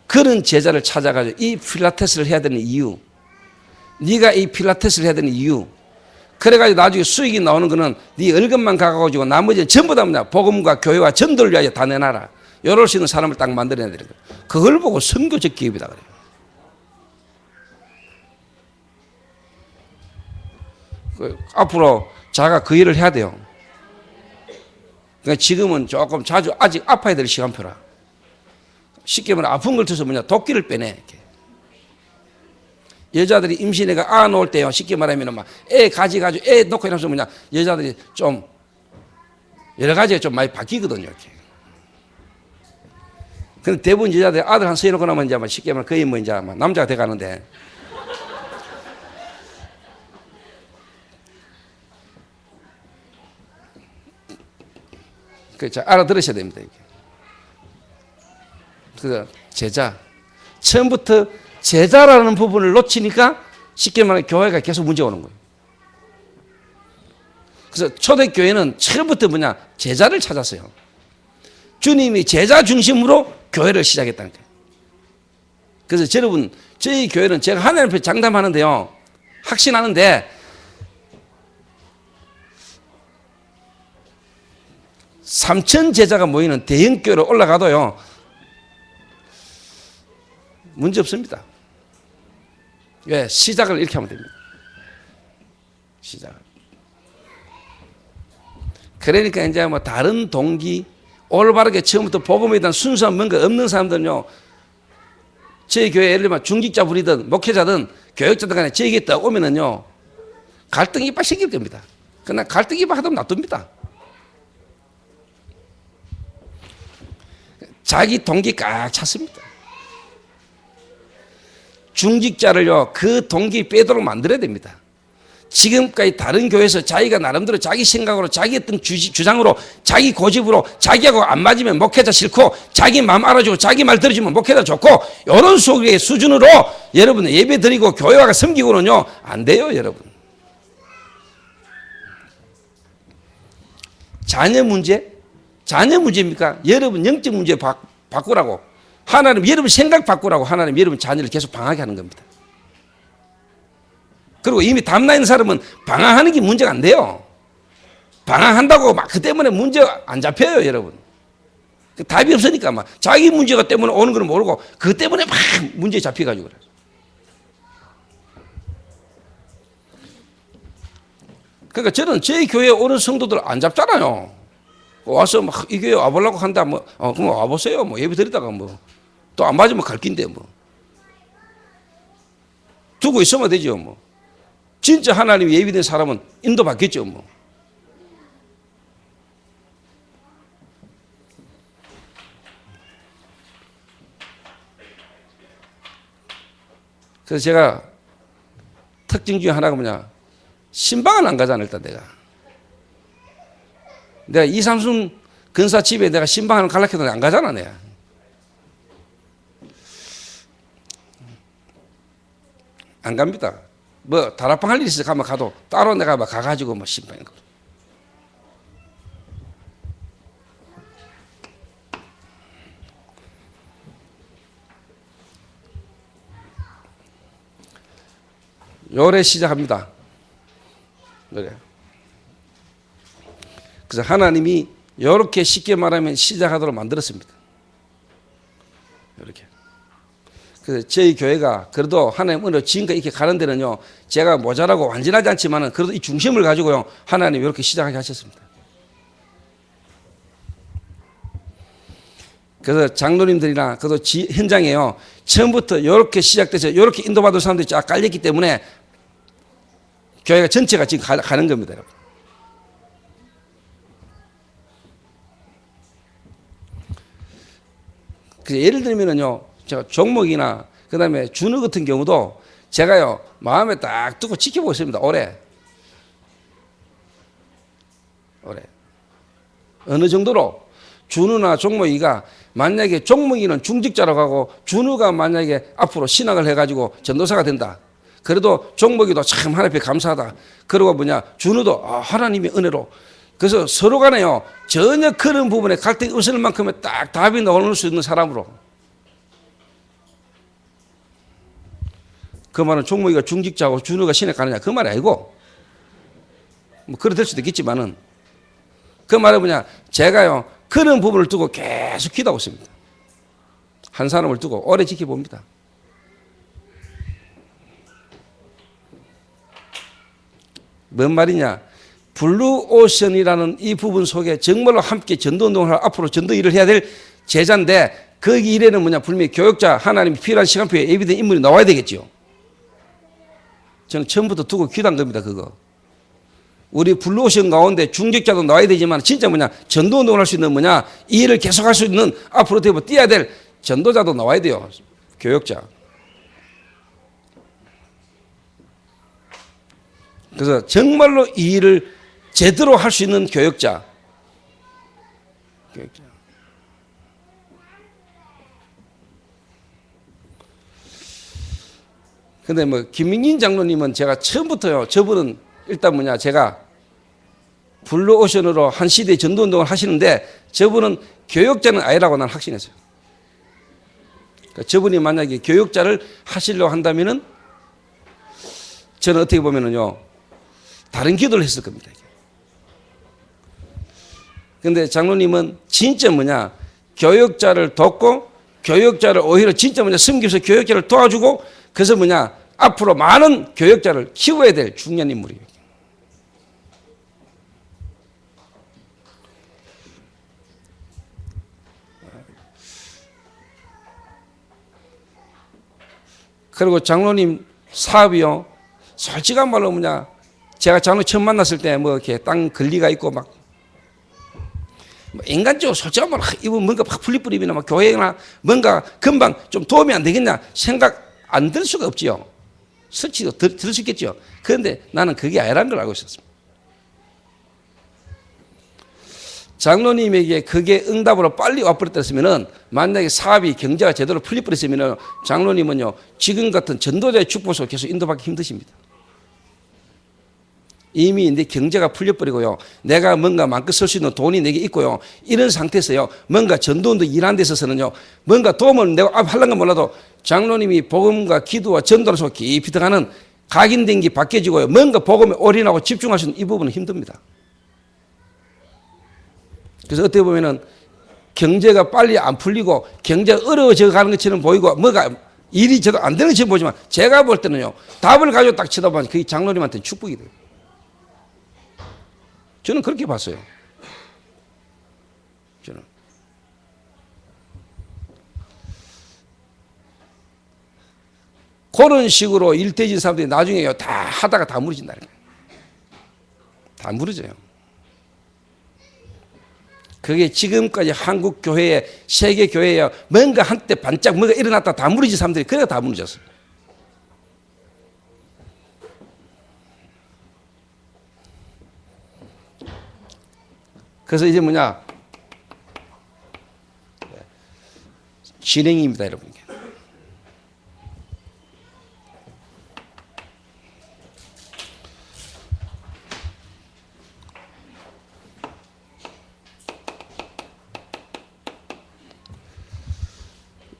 Speaker 1: 그런 제자를 찾아가지고 이 필라테스를 해야 되는 이유, 네가 이 필라테스를 해야 되는 이유, 그래가지고 나중에 수익이 나오는 거는 네 월급만 가가지고 나머지는 전부 다 뭐냐? 복음과 교회와 전도를 위하여 다 내놔라. 이럴 수 있는 사람을 딱 만들어야 되는 거예요. 그걸 보고 선교적 기업이다 그래요. 앞으로 자가 그 일을 해야 돼요. 그러니까 지금은 조금 자주 아직 아파야 될 시간표라. 쉽게 말하면 아픈 걸 쳐서 뭐냐? 도끼를 빼내. 이렇게. 여자들이 임신해가 아 놓을 때요. 쉽게 말하면 막 애 가지가지고 애 놓고 이러면서 뭐냐? 여자들이 좀 여러 가지가 좀 많이 바뀌거든요. 이렇게. 근데 대부분 여자들이 아들 한 세 놓고 나면 이제 쉽게 말하면 거의 뭐 이제 남자가 돼 가는데. 그 잘 알아들으셔야 됩니다. 이게. 그래서 제자. 처음부터 제자라는 부분을 놓치니까 쉽게 말하면 교회가 계속 문제 오는 거예요. 그래서 초대교회는 처음부터 뭐냐? 제자를 찾았어요. 주님이 제자 중심으로 교회를 시작했다는 거예요. 그래서 여러분, 저희 교회는 제가 하나님 앞에 장담하는데요. 확신하는데 3,000 제자가 모이는 대형교회로 올라가도요. 문제 없습니다. 왜? 시작을 이렇게 하면 됩니다. 시작을. 그러니까 이제 뭐 다른 동기, 올바르게 처음부터 복음에 대한 순수한 뭔가 없는 사람들은요. 저희 교회 예를 들면 중직자분이든 목회자든 교육자든 간에 저에게 딱 오면은요. 갈등이 이빨 생길 겁니다. 그러나 갈등이 이빨 하다 보면 놔둡니다. 자기 동기 꽉 찼습니다. 중직자를요, 그 동기 빼도록 만들어야 됩니다. 지금까지 다른 교회에서 자기가 나름대로 자기 생각으로, 자기 어떤 주장으로, 자기 고집으로, 자기하고 안 맞으면 목회자 싫고, 자기 마음 알아주고, 자기 말 들어주면 목회자 좋고, 이런 속의 수준으로 여러분 예배 드리고 교회와 섬기고는요, 안 돼요, 여러분. 자녀 문제? 자녀 문제입니까? 여러분 영적 문제 바꾸라고. 하나님 여러분 생각 바꾸라고 하나님 여러분 자녀를 계속 방황하게 하는 겁니다. 그리고 이미 담나 있는 사람은 방황하는 게 문제가 안 돼요. 방황한다고 막 그 때문에 문제 안 잡혀요, 여러분. 답이 없으니까 막 자기 문제가 때문에 오는 걸 모르고 그 때문에 막 문제에 잡혀가지고 그래요. 그러니까 저는 저희 교회에 오는 성도들 안 잡잖아요. 와서 막 이 교회 와보려고 한다, 뭐, 그럼 와보세요. 뭐 예배 드리다가 뭐 또 안 맞으면 갈 긴데 뭐. 두고 있으면 되죠, 뭐. 진짜 하나님 예비된 사람은 인도받겠죠, 뭐. 그래서 제가 특징 중에 하나가 뭐냐, 신방은 안 가잖아. 일단 내가 이삼순 근사 집에 내가 신방을 가려고 해도 안 가잖아. 내가 안 갑니다. 뭐 다락방 할 일 있어 가면 가도 따로 내가 막 가가지고 뭐 신방에 가. 요래 시작합니다. 노래. 그래서 하나님이 이렇게 쉽게 말하면 시작하도록 만들었습니다. 이렇게. 그래서 저희 교회가 그래도 하나님 은혜로 지금까지 이렇게 가는 데는요, 제가 모자라고 완전하지 않지만은 그래도 이 중심을 가지고요, 하나님 이렇게 시작하게 하셨습니다. 그래서 장로님들이나 그래도 현장에요, 처음부터 이렇게 시작돼서 이렇게 인도받을 사람들이 쫙 깔렸기 때문에 교회가 전체가 지금 가는 겁니다, 여러분. 그래서 예를 들면은요, 제가 종목이나 그 다음에 준우 같은 경우도 제가요, 마음에 딱 두고 지켜보고 있습니다, 올해. 어느 정도로 준우나 종목이가 만약에 종목이는 중직자로 가고 준우가 만약에 앞으로 신학을 해가지고 전도사가 된다. 그래도 종목이도 참 하나님 앞에 감사하다. 그리고 뭐냐, 준우도 하나님의 은혜로. 그래서 서로 간에요, 전혀 그런 부분에 갈등이 없을 만큼의 딱 답이 나올 수 있는 사람으로. 그 말은 종목이가 중직자고 준우가 신학 가느냐 그 말이 아니고, 뭐 그래 될 수도 있겠지만은, 그 말은 뭐냐, 제가요 그런 부분을 두고 계속 기도하고 있습니다. 한 사람을 두고 오래 지켜봅니다. 뭔 말이냐, 블루오션이라는 이 부분 속에 정말로 함께 전도운동을 하고 앞으로 전도 일을 해야 될 제자인데, 그 일에는 뭐냐, 분명히 교육자, 하나님이 필요한 시간표에 예비된 인물이 나와야 되겠죠. 저는 처음부터 두고 기도한 겁니다. 그거 우리 블루오션 가운데 중직자도 나와야 되지만, 진짜 뭐냐, 전도운동을 할 수 있는 뭐냐, 이 일을 계속할 수 있는 앞으로 뛰어야 될 전도자도 나와야 돼요. 교육자. 그래서 정말로 이 일을 제대로 할 수 있는 교육자. 근데 뭐 김민긴 장로님은 제가 처음부터요, 저분은 일단 뭐냐, 제가 블루오션으로 한 시대의 전도운동을 하시는데 저분은 교육자는 아니라고 난 확신했어요. 그러니까 저분이 만약에 교육자를 하시려고 한다면은 저는 어떻게 보면은요, 다른 기도를 했을 겁니다. 그런데 장로님은 진짜 뭐냐, 교육자를 돕고 교육자를 오히려 진짜 뭐냐, 섬기면서 교육자를 도와주고, 그래서 뭐냐, 앞으로 많은 교육자를 키워야 될 중요한 인물이에요. 그리고 장로님 사업이요, 솔직한 말로 뭐냐, 제가 장로 처음 만났을 때 뭐 이렇게 땅 권리가 있고 막 인간적으로 솔직한 말로 이분 뭔가 막 풀리뿌리나 막 교회나 뭔가 금방 좀 도움이 안 되겠냐 생각 안 들 수가 없지요. 설치도 들을 수 있겠죠. 그런데 나는 그게 아니라는 걸 알고 있었습니다. 장로님에게 그게 응답으로 빨리 와버렸으면은, 만약에 사업이 경제가 제대로 풀려버렸으면은 장로님은요, 지금 같은 전도자의 축복 속에 계속 인도받기 힘드십니다. 이미 내 경제가 풀려버리고요, 내가 뭔가 마음껏 쓸 수 있는 돈이 내게 있고요, 이런 상태에서요, 뭔가 전도운동 일하는 데 있어서는요, 뭔가 도움을 내가 하려는 건 몰라도 장로님이 복음과 기도와 전도로 속 깊이 들어가는 각인된 게 바뀌어지고요, 뭔가 복음에 올인하고 집중할 수 있는 이 부분은 힘듭니다. 그래서 어떻게 보면은 경제가 빨리 안 풀리고 경제가 어려워져 가는 것처럼 보이고 뭐가 일이 제대로 안 되는 것처럼 보지만 제가 볼 때는요, 답을 가지고 딱 쳐다보면 그게 장로님한테는 축복이 돼요. 저는 그렇게 봤어요. 저는. 그런 식으로 일대진 사람들이 나중에요, 다 하다가 다 무너진다는 거예요. 다 무너져요. 그게 지금까지 한국 교회에, 세계 교회에 뭔가 한때 반짝 뭐가 일어났다 다 무너진 사람들이 그래야 다 무너졌어요. 그래서 이제 뭐냐, 진행입니다, 여러분.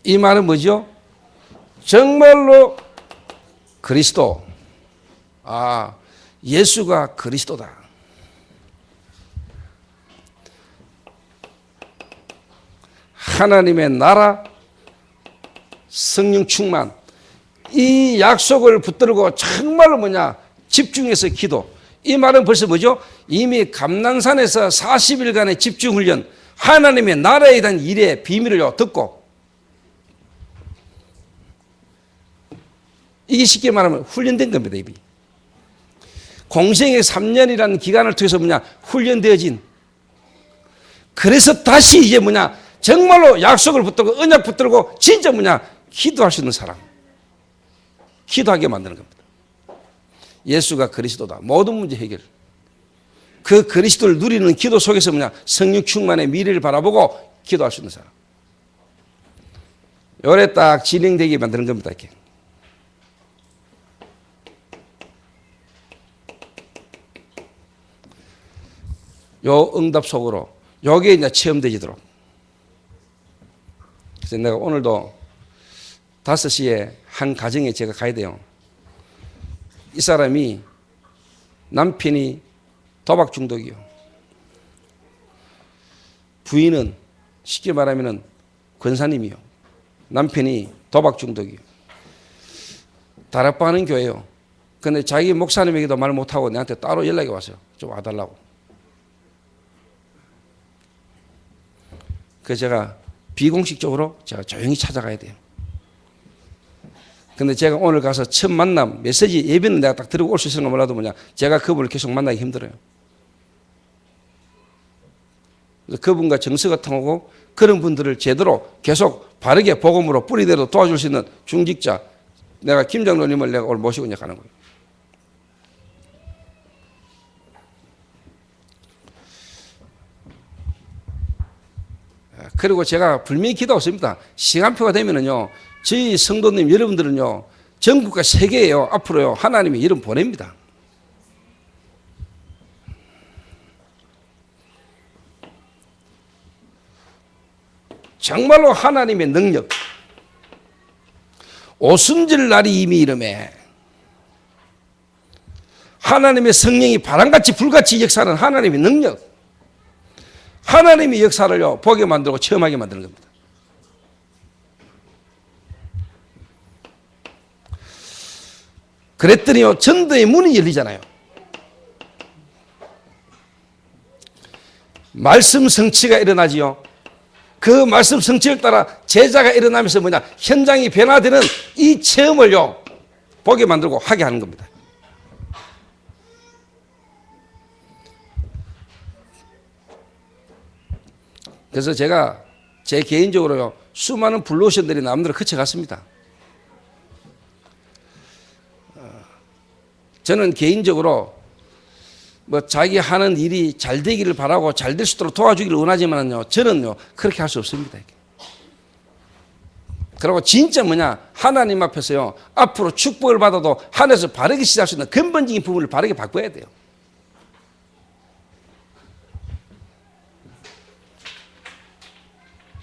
Speaker 1: 이 말은 뭐죠? 정말로 그리스도, 예수가 그리스도다. 하나님의 나라, 성령 충만, 이 약속을 붙들고 정말로 뭐냐, 집중해서 기도. 이 말은 벌써 뭐죠? 이미 감난산에서 40일간의 집중훈련, 하나님의 나라에 대한 일의 비밀을 듣고, 이게 쉽게 말하면 훈련된 겁니다. 이미 공생의 3년이라는 기간을 통해서 뭐냐, 훈련되어진. 그래서 다시 이제 뭐냐, 정말로 약속을 붙들고 언약 붙들고 진짜 뭐냐, 기도할 수 있는 사람, 기도하게 만드는 겁니다. 예수가 그리스도다. 모든 문제 해결. 그 그리스도를 누리는 기도 속에서 뭐냐, 성령 충만의 미래를 바라보고 기도할 수 있는 사람. 요래 딱 진행되게 만드는 겁니다. 이렇게. 요 응답 속으로 요게 이제 체험되지도록. 그래서 내가 오늘도 5시에 한 가정에 제가 가야 돼요. 이 사람이 남편이 도박 중독이요. 부인은 쉽게 말하면 권사님이요. 남편이 도박 중독이요. 다락방하는 교회요. 근데 자기 목사님에게도 말 못하고 내한테 따로 연락이 왔어요. 좀 와달라고. 그래서 제가 비공식적으로 제가 조용히 찾아가야 돼요. 근데 제가 오늘 가서 첫 만남, 메시지 예배는 내가 딱 들고 올 수 있는 거 몰라도 뭐냐, 제가 그분을 계속 만나기 힘들어요. 그래서 그분과 정서가 통하고 그런 분들을 제대로 계속 바르게 복음으로 뿌리대로 도와줄 수 있는 중직자, 내가 김 장로님을 내가 오늘 모시고 이제 가는 거예요. 그리고 제가 분명히 기도하고 있습니다. 시간표가 되면은요, 저희 성도님 여러분들은요, 전국과 세계에요, 앞으로요, 하나님이 이름 보냅니다. 정말로 하나님의 능력, 오순절 날이 이미 이름에 하나님의 성령이 바람같이 불같이 역사하는 하나님의 능력, 하나님의 역사를요, 보게 만들고 체험하게 만드는 겁니다. 그랬더니요, 전도의 문이 열리잖아요. 말씀 성취가 일어나지요. 그 말씀 성취를 따라 제자가 일어나면서 뭐냐, 현장이 변화되는 이 체험을요, 보게 만들고 하게 하는 겁니다. 그래서 제가 제 개인적으로요, 수많은 블루오션들이 남들을 거쳐갔습니다. 저는 개인적으로 뭐 자기 하는 일이 잘 되기를 바라고 잘 될 수 있도록 도와주기를 원하지만요, 저는요, 그렇게 할 수 없습니다. 그리고 진짜 뭐냐, 하나님 앞에서요, 앞으로 축복을 받아도 하늘에서 바르게 시작할 수 있는 근본적인 부분을 바르게 바꿔야 돼요.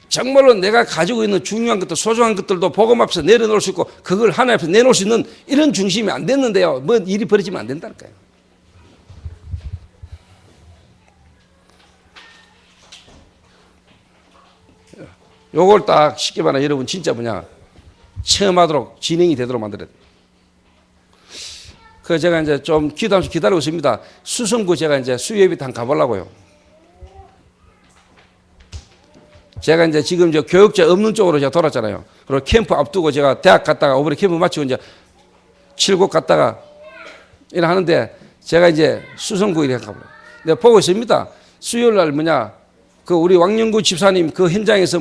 Speaker 1: 정말로 내가 가지고 있는 중요한 것들, 소중한 것들도 복음 앞에서 내려놓을 수 있고 그걸 하나님 앞에서 내놓을 수 있는 이런 중심이 안 됐는데요, 뭐 일이 벌어지면 안 된다니까요. 요걸 딱 쉽게 말하면 여러분 진짜 체험하도록 진행이 되도록 만들어야 돼요. 그래서 제가 이제 좀 기도하면서 기다리고 있습니다. 수성구 제가 이제 수요예배 때 한번 가보려고요. 제가 이제 지금 교육자 없는 쪽으로 제가 돌았잖아요. 그리고 캠프 앞두고 제가 대학 갔다가 오버레 캠프 마치고 이제 칠곡 갔다가 이래 하는데 제가 이제 수성구 이렇게 가보려고. 내가 보고 있습니다. 수요일 날 그 우리 왕영구 집사님 그 현장에서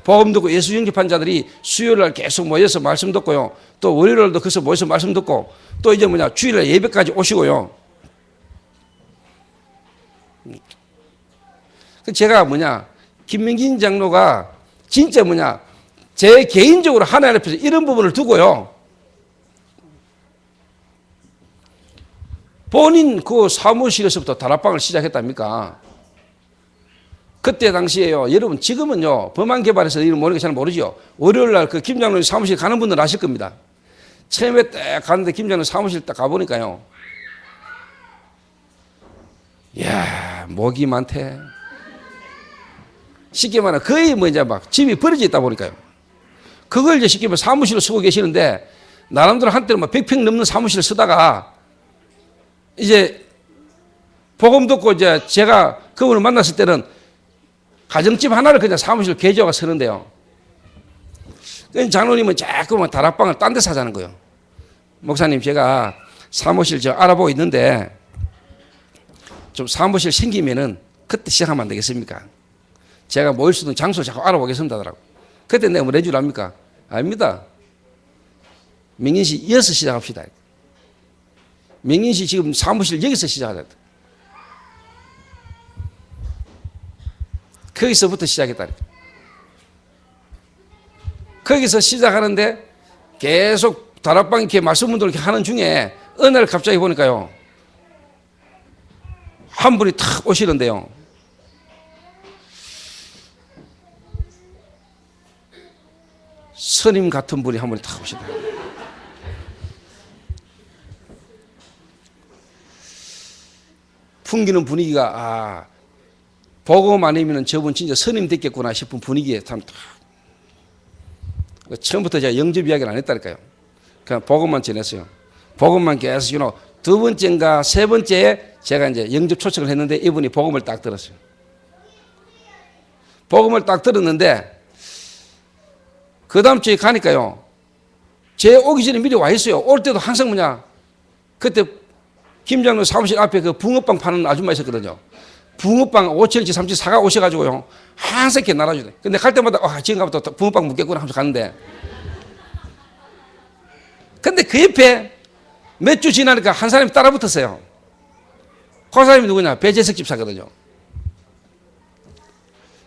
Speaker 1: 복음 듣고 예수 영접한 자들이 수요일 날 계속 모여서 말씀 듣고요. 또 월요일 날도 거기서 모여서 말씀 듣고 또 이제 주일날 예배까지 오시고요. 제가 김명진 장로가 진짜 제 개인적으로 하나님 앞에서 이런 부분을 두고요. 본인 그 사무실에서부터 다락방을 시작했답니까? 그때 당시에요. 여러분 지금은요. 범안개발에서 이런 모르는 게 잘 모르죠. 월요일 날 그 김 장로님 사무실 가는 분들은 아실 겁니다. 처음에 딱 가는데 김 장로님 사무실 딱 가보니까요. 이야 목이 많대. 쉽게 말하면 거의 집이 버려져 있다 보니까요. 그걸 이제 쉽게 말하면 사무실로 쓰고 계시는데 나름대로 한때는 100평 넘는 사무실을 쓰다가 이제 복음 듣고 이제 제가 그분을 만났을 때는 가정집 하나를 그냥 사무실 개조가 쓰는데요. 장로님은 자꾸 다락방을 딴 데 사자는 거예요. 목사님 제가 사무실 알아보고 있는데 좀 사무실 생기면은 그때 시작하면 안 되겠습니까? 제가 모일 수 있는 장소 자꾸 알아보겠습니다 하더라고. 그때 내가 뭐래 줄 압니까? 아닙니다. 명인씨 이어서 시작합시다. 명인씨 지금 사무실 여기서 시작하자. 거기서부터 시작했다. 거기서 시작하는데 계속 다락방 이렇게 말씀분들 이렇게 하는 중에 어느 날 갑자기 보니까요. 한 분이 탁 오시는데요. 스님 같은 분이 한 분이 탁 오시다. 풍기는 분위기가 복음 아니면 저분 진짜 스님 됐겠구나 싶은 분위기에 참 처음부터 제가 영접 이야기를 안 했다니까요. 그냥 복음만 전했어요. 복음만 계속 두 번째인가 세 번째에 제가 이제 영접 초청을 했는데 이분이 복음을 딱 들었어요. 복음을 딱 들었는데 그 다음 주에 가니까요. 제 오기 전에 미리 와 있어요. 올 때도 항상 그때 김 장로 사무실 앞에 그 붕어빵 파는 아줌마 있었거든요. 붕어빵 5천원치 3천 사가 오셔가지고요. 항상 이렇게 날아주네. 근데 갈 때마다 지금 가면 또 붕어빵 묵겠구나 하면서 가는데. 근데 그 옆에 몇 주 지나니까 한 사람이 따라 붙었어요. 그 사람이 누구냐? 배재석 집사거든요.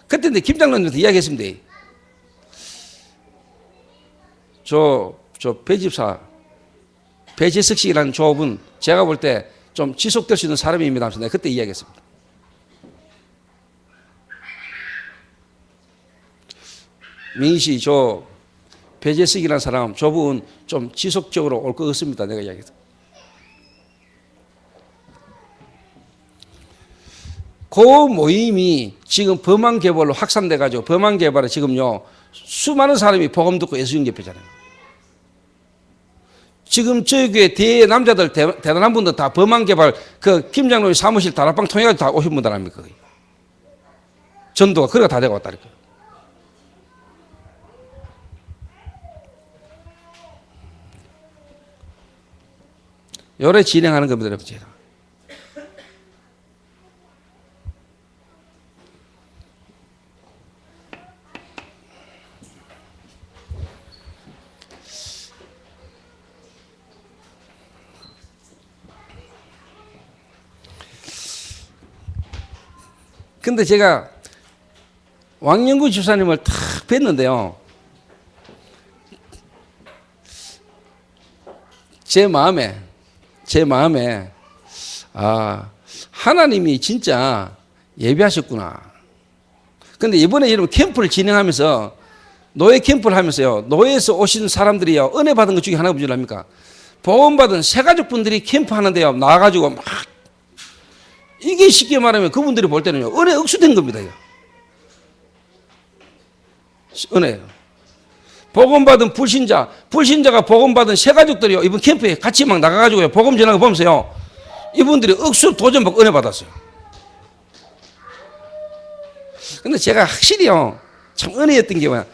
Speaker 1: 그때 김 장로님한테 이야기했습니다. 저 배집사 배재석 씨라는 조업은 제가 볼 때 좀 지속될 수 있는 사람입니다 하면서 내가 그때 이야기했습니다. 민희 씨, 배재석이라는 사람, 저분 좀 지속적으로 올 것 같습니다. 내가 이야기했다. 그 모임이 지금 범안개발로 확산돼가지고 범안개발에 지금요 수많은 사람이 복음 듣고 예수 영접했잖아요. 지금 저희 교회 대남자들 대단한 분들 다 범안개발 그 김 장로님 사무실 다락방 통해가지고 다 오신 분들 아닙니까? 전도가 그래가 다 되고 왔다니까. 요래 진행하는 겁니다, 여러분. 제가. 근데 제가 왕영구 집사님을 탁 뵀는데요. 제 마음에 하나님이 진짜 예비하셨구나. 근데 이번에 여러분 캠프를 진행하면서 노예 캠프를 하면서요. 노예에서 오신 사람들이요. 은혜 받은 것 중에 하나가 뭔지 압니까? 보험받은 새가족분들이 캠프 하는데요. 나와가지고 막 이게 쉽게 말하면 그분들이 볼 때는요. 은혜 억수된 겁니다. 은혜예요. 복음받은 불신자가 복음받은 새 가족들이요. 이번 캠프에 같이 막 나가가지고요. 복음 전하고 보면서요. 이분들이 억수로 도전 받고 은혜 받았어요. 근데 제가 확실히요. 참 은혜였던 게 뭐야.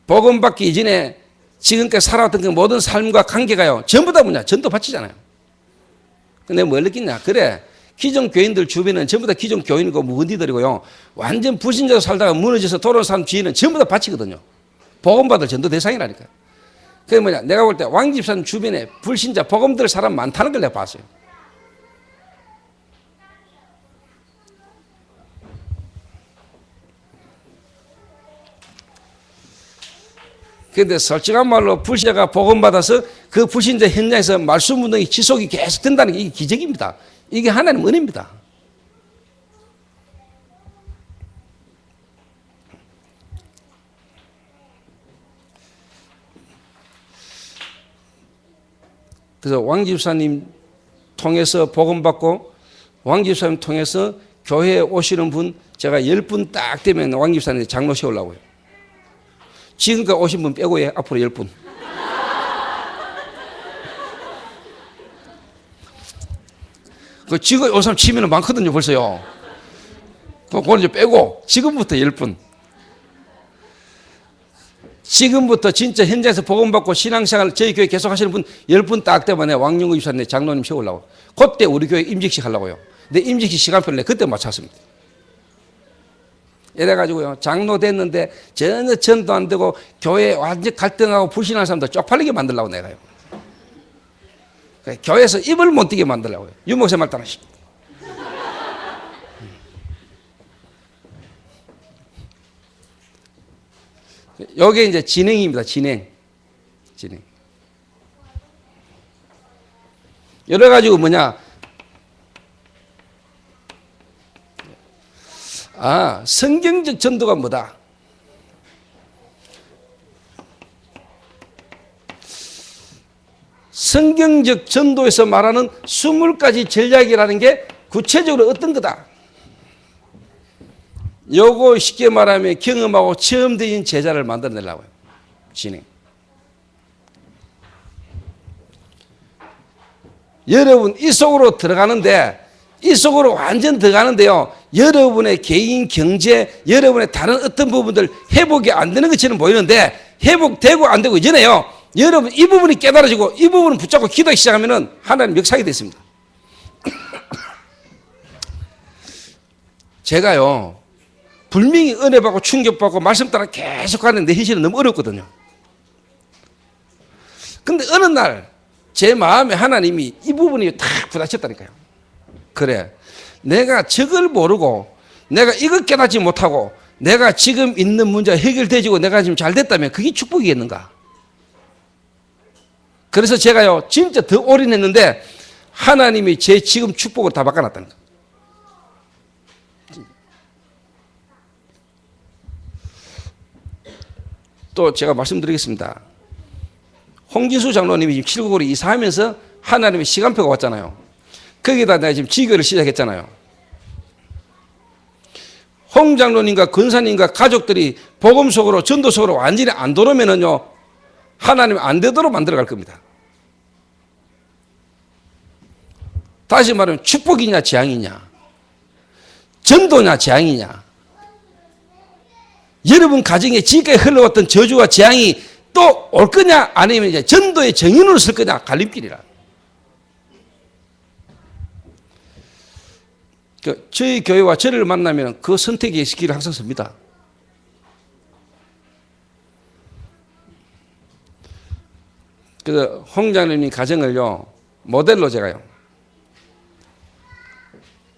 Speaker 1: 복음 받기 이전에 지금까지 살아왔던 그 모든 삶과 관계가요. 전부 다 뭐냐. 전도 바치잖아요. 근데 뭘 느끼냐. 그래. 기존 교인들 주변은 전부 다 기존 교인이고 무근디들이고요. 완전 불신자로 살다가 무너져서 돌아온 사람 주위는 전부 다 바치거든요. 복음받을 전도 대상이라니까. 그게 뭐냐. 내가 볼 때 왕집사님 주변에 불신자 복음 들 사람 많다는 걸 내가 봤어요. 그런데 솔직한 말로 불신자가 복음받아서 그 불신자 현장에서 말씀 운동이 지속이 계속 된다는 게 이게 기적입니다. 이게 하나님 은혜입니다. 그래서 왕집사님 통해서 복음받고 왕집사님 통해서 교회에 오시는 분 제가 10분 딱 되면 왕집사님 장로 세우려고요. 지금까지 오신 분 빼고 앞으로 10분. 그 지금 올 사람 치면 많거든요, 벌써요. 그걸 이제 빼고 지금부터 10분. 지금부터 진짜 현장에서 복음받고 신앙생활 저희 교회 계속 하시는 분 10분 딱 되면 왕영구 집사님 장로님 세우려고. 그때 우리 교회 임직식 하려고요. 근데 임직식 시간표를 그때 맞췄습니다. 이래가지고요, 장로 됐는데 전혀 전도 안 되고 교회 완전 갈등하고 불신하는 사람들 쪽팔리게 만들려고 내가요. 교회에서 입을 못 뛰게 만들려고요. 유목사 말 따라시. 요게 이제 진행입니다. 진행. 여러 가지고 뭐냐. 성경적 전도가 뭐다? 성경적 전도에서 말하는 20가지 전략이라는 게 구체적으로 어떤 거다? 요거 쉽게 말하면 경험하고 처음 되는 제자를 만들어내려고요. 진행. 여러분 이 속으로 들어가는데 이 속으로 완전 들어가는데요. 여러분의 개인 경제, 여러분의 다른 어떤 부분들 회복이 안 되는 것처럼 보이는데 회복되고 안 되고 이전에요. 여러분 이 부분이 깨달아지고 이 부분을 붙잡고 기도하기 시작하면은 하나님 역사하게 됐습니다. 제가요. 분명히 은혜받고 충격받고 말씀 따라 계속 하는 내 현실은 너무 어렵거든요. 근데 어느 날 제 마음에 하나님이 이 부분이 탁 부딪혔다니까요. 그래, 내가 저걸 모르고 내가 이걸 깨닫지 못하고 내가 지금 있는 문제가 해결되지고 내가 지금 잘 됐다면 그게 축복이겠는가? 그래서 제가요 진짜 더 올인했는데 하나님이 제 지금 축복을 다 바꿔놨다는 거예요. 또 제가 말씀드리겠습니다. 홍진수 장로님이 지금 칠곡으로 이사하면서 하나님의 시간표가 왔잖아요. 거기다 내가 지금 지교를 시작했잖아요. 홍 장로님과 권사님과 가족들이 복음 속으로 전도 속으로 완전히 안 들어오면은요 하나님 안 되도록 만들어 갈 겁니다. 다시 말하면 축복이냐 재앙이냐, 전도냐 재앙이냐, 여러분 가정에 지금까지 흘러왔던 저주와 재앙이 또 올 거냐 아니면 이제 전도의 정인으로 설 거냐 갈림길이라. 저희 교회와 저를 만나면 그 선택의 길을 항상 섭니다. 그래서 홍 장로님 가정을요 모델로 제가요.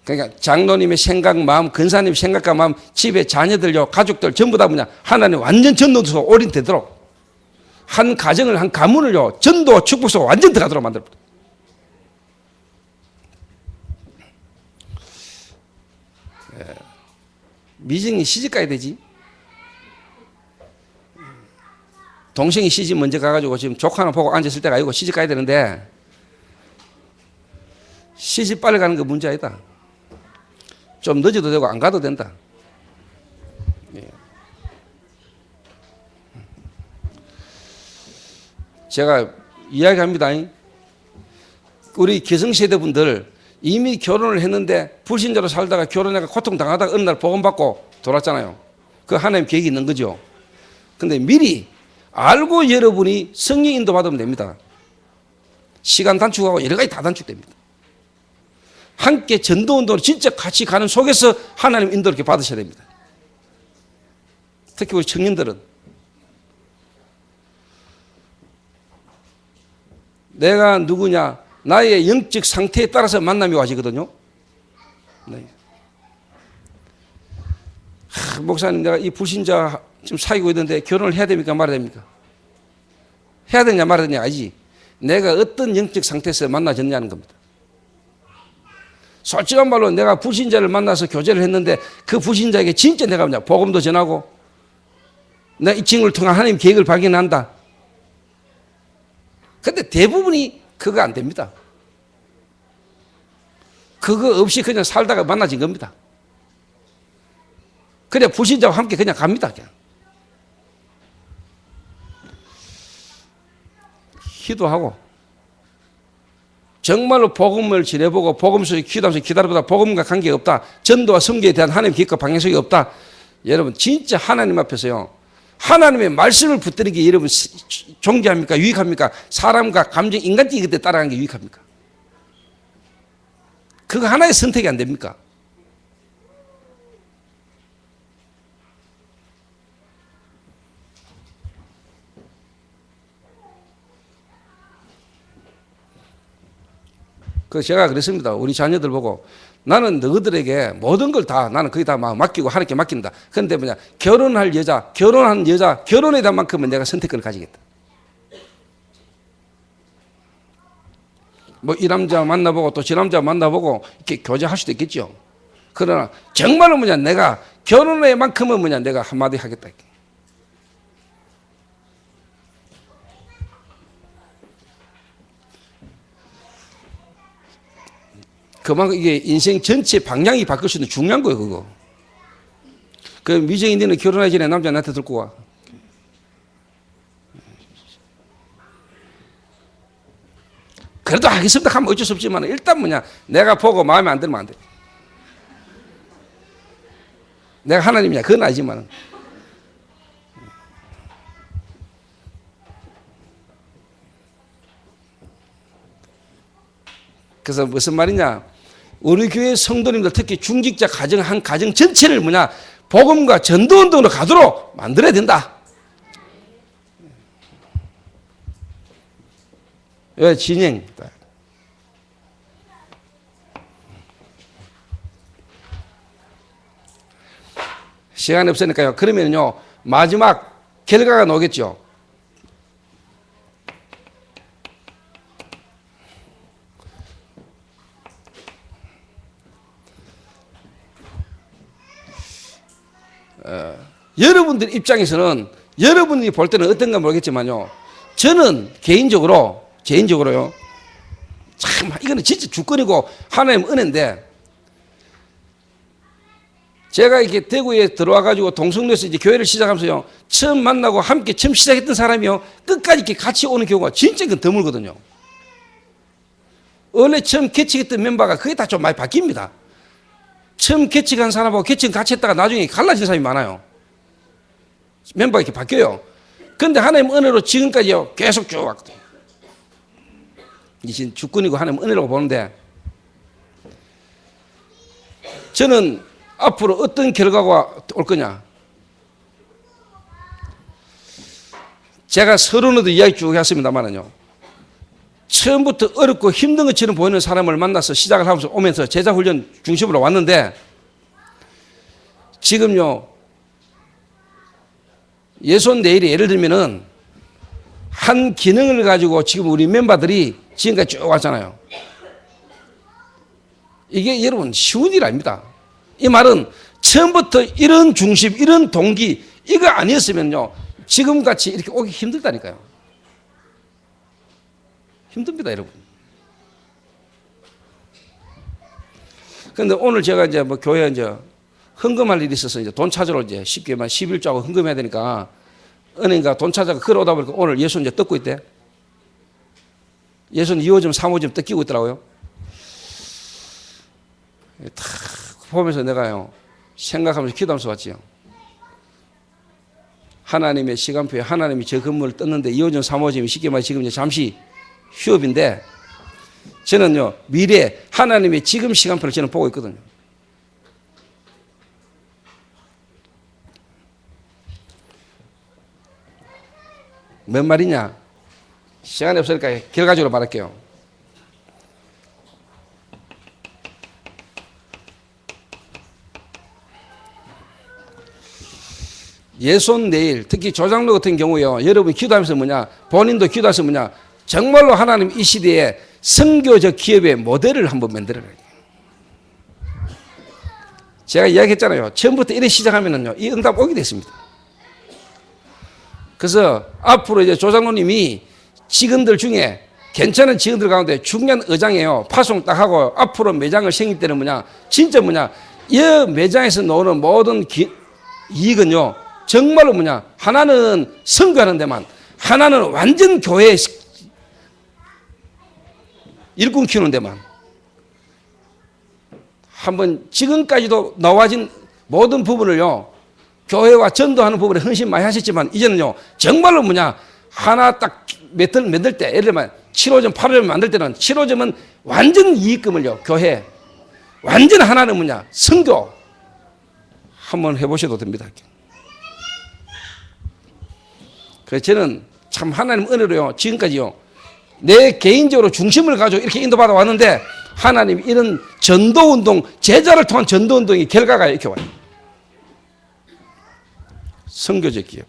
Speaker 1: 그러니까 장로님의 생각, 마음, 근사님의 생각과 마음, 집에 자녀들요, 가족들 전부 다 뭐냐 하나님 완전 전도서 올인되도록 한 가정을 한 가문을요 전도 축복소 완전 들어가도록 만들었다. 미정이 시집 가야 되지. 동생이 시집 먼저 가가지고 지금 조카 하나 보고 앉았을 때가 아니고 시집 가야 되는데 시집 빨리 가는 거 문제 아니다. 좀 늦어도 되고 안 가도 된다. 예. 제가 이야기합니다. 우리 기성세대분들 이미 결혼을 했는데 불신자로 살다가 결혼해가 고통당하다가 어느 날 복음받고 돌았잖아요. 그 하나님 계획이 있는 거죠. 근데 미리 알고 여러분이 성령 인도 받으면 됩니다. 시간 단축하고 여러 가지 다 단축됩니다. 함께 전도운동으로 진짜 같이 가는 속에서 하나님 인도를 이렇게 받으셔야 됩니다. 특히 우리 청년들은 내가 누구냐, 나의 영적 상태에 따라서 만남이 와지거든요. 네. 목사님, 내가 이 불신자 지금 사귀고 있는데 결혼을 해야 됩니까 말아야 됩니까? 해야 되냐 말아야 되냐 알지? 내가 어떤 영적 상태에서 만나졌냐는 겁니다. 솔직한 말로 내가 불신자를 만나서 교제를 했는데 그 불신자에게 진짜 내가 뭐냐 복음도 전하고 내가 이 친구를 통한 하나님 계획을 발견한다. 근데 대부분이 그거 안 됩니다. 그거 없이 그냥 살다가 만나진 겁니다. 그냥 불신자와 함께 그냥 갑니다. 그냥. 기도하고 정말로 복음을 지내보고 복음 속에 기도하면서 기다려보다 복음과 관계가 없다. 전도와 섬기에 대한 하나님 계획과 방향성이 없다. 여러분 진짜 하나님 앞에서요. 하나님의 말씀을 붙드는 게 여러분 존귀합니까? 유익합니까? 사람과 감정, 인간적인 것에 따라가는 게 유익합니까? 그거 하나의 선택이 안 됩니까? 그래서 제가 그랬습니다. 우리 자녀들 보고 나는 너희들에게 모든 걸 다 나는 거의 다 맡기고 하나님께 맡긴다. 그런데 뭐냐 결혼한 여자, 결혼에 대한 만큼은 내가 선택권을 가지겠다. 뭐 이 남자 만나보고 또 저 남자 만나보고 이렇게 교제할 수도 있겠죠. 그러나 정말로 뭐냐 내가 결혼의 만큼은 뭐냐 내가 한마디 하겠다. 그만큼 이게 인생 전체 방향이 바뀔 수 있는 중요한 거예요, 그거. 그 미정이 너는 결혼하기 전에 남자 나한테 들고 와. 그래도 하겠습니다 하면 어쩔 수 없지만 일단 뭐냐 내가 보고 마음에 안 들면 안 돼. 내가 하나님이냐 그건 아니지만 그래서 무슨 말이냐 우리 교회 성도님들 특히 중직자 가정 한 가정 전체를 뭐냐 복음과 전도운동으로 가도록 만들어야 된다. 왜 진행? 시간이 없으니까요. 그러면요 마지막 결과가 나오겠죠. 여러분들 입장에서는 여러분이 볼 때는 어떤가 모르겠지만요. 저는 개인적으로요. 참 이거는 진짜 주권이고 하나님 은혜인데 제가 이렇게 대구에 들어와 가지고 동성로에서 이제 교회를 시작하면서요. 처음 만나고 함께 처음 시작했던 사람이요. 끝까지 이렇게 같이 오는 경우가 진짜 드물거든요. 원래 처음 개척했던 멤버가 그게 다 좀 많이 바뀝니다. 처음 개척한 사람하고 개척 같이 했다가 나중에 갈라진 사람이 많아요. 멤버가 이렇게 바뀌어요. 그런데 하나님 은혜로 지금까지요 계속 쭉 왔거든요. 이제 주권이고 하나님 은혜라고 보는데 저는 앞으로 어떤 결과가 올 거냐. 제가 서론에도 이야기 쭉 했습니다만은요. 처음부터 어렵고 힘든 것처럼 보이는 사람을 만나서 시작을 하면서 오면서 제자훈련 중심으로 왔는데 지금요 예손 내일이 예를 들면은 한 기능을 가지고 지금 우리 멤버들이 지금까지 쭉 왔잖아요. 이게 여러분 쉬운 일 아닙니다. 이 말은 처음부터 이런 중심, 이런 동기 이거 아니었으면요 지금같이 이렇게 오기 힘들다니까요. 힘듭니다, 여러분. 그런데 오늘 제가 이제 뭐 교회 이제 헌금할 일이 있어서 이제 돈 찾으러 이제 쉽게만 11조하고 헌금해야 되니까 은행가 돈 찾아가 걸어오다 보니까 오늘 예수 이제 뜯고 있대. 예수는 2호점, 3호점 뜯기고 있더라고요. 탁 보면서 내가요, 생각하면서 기도하면서 왔지요. 하나님의 시간표에 하나님이 저 건물을 떴는데 2호점, 3호점이 쉽게 말해 지금 이제 잠시 휴업인데 저는요, 미래 하나님의 지금 시간표를 저는 보고 있거든요. 뭔 말이냐? 시간이 없으니까 결과적으로 말할게요. 예손 내일, 특히 조장로 같은 경우요, 여러분 기도하면서 뭐냐, 본인도 기도하면서 뭐냐, 정말로 하나님 이 시대에 선교적 기업의 모델을 한번 만들어라. 제가 이야기했잖아요. 처음부터 이렇게 시작하면은요, 이 응답 오게 됐습니다. 그래서 앞으로 이제 조장로님이 직원들 중에 괜찮은 직원들 가운데 중요한 의장이에요. 파송 딱 하고 앞으로 매장을 생길 때는 뭐냐, 진짜 뭐냐, 이 매장에서 나오는 모든 이익은요, 정말로 뭐냐, 하나는 선교하는 데만, 하나는 완전 교회 일꾼 키우는 데만. 한번 지금까지도 나와진 모든 부분을요, 교회와 전도하는 부분에 헌신 많이 하셨지만 이제는요, 정말로 뭐냐, 하나 딱 만들 때, 예를 들면 7호점, 8호점 만들 때는 7호점은 완전 이익금을요, 교회, 완전 하나는 뭐냐, 선교 한번 해보셔도 됩니다. 그래서 저는 참 하나님 은혜로요, 지금까지요, 내 개인적으로 중심을 가지고 이렇게 인도받아 왔는데 하나님 이런 전도운동, 제자를 통한 전도운동의 결과가 이렇게 와요. 선교적 기업.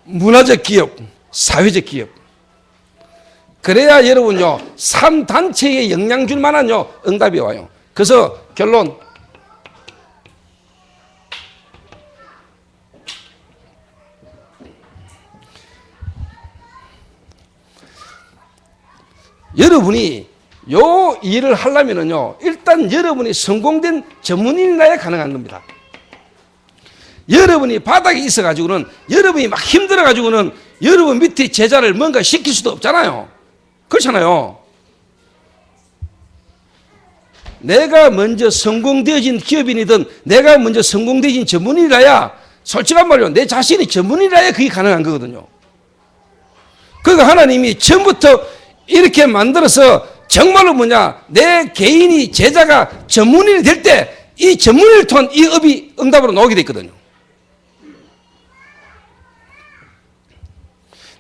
Speaker 1: 문화적 기업, 사회적 기업. 그래야 여러분요, 3단체에 영향 줄 만한요, 응답이 와요. 그래서 결론. 여러분이 요 일을 하려면은요, 일단 여러분이 성공된 전문인이 나야 가능한 겁니다. 여러분이 바닥에 있어가지고는, 여러분이 막 힘들어가지고는 여러분 밑에 제자를 뭔가 시킬 수도 없잖아요. 그렇잖아요. 내가 먼저 성공되어진 기업인이든 내가 먼저 성공되어진 전문인이라야, 솔직한 말로 내 자신이 전문인이라야 그게 가능한 거거든요. 그러니까 하나님이 처음부터 이렇게 만들어서 정말로 뭐냐, 내 개인이 제자가 전문인이 될 때 이 전문인을 통한 이 업이 응답으로 나오게 됐거든요.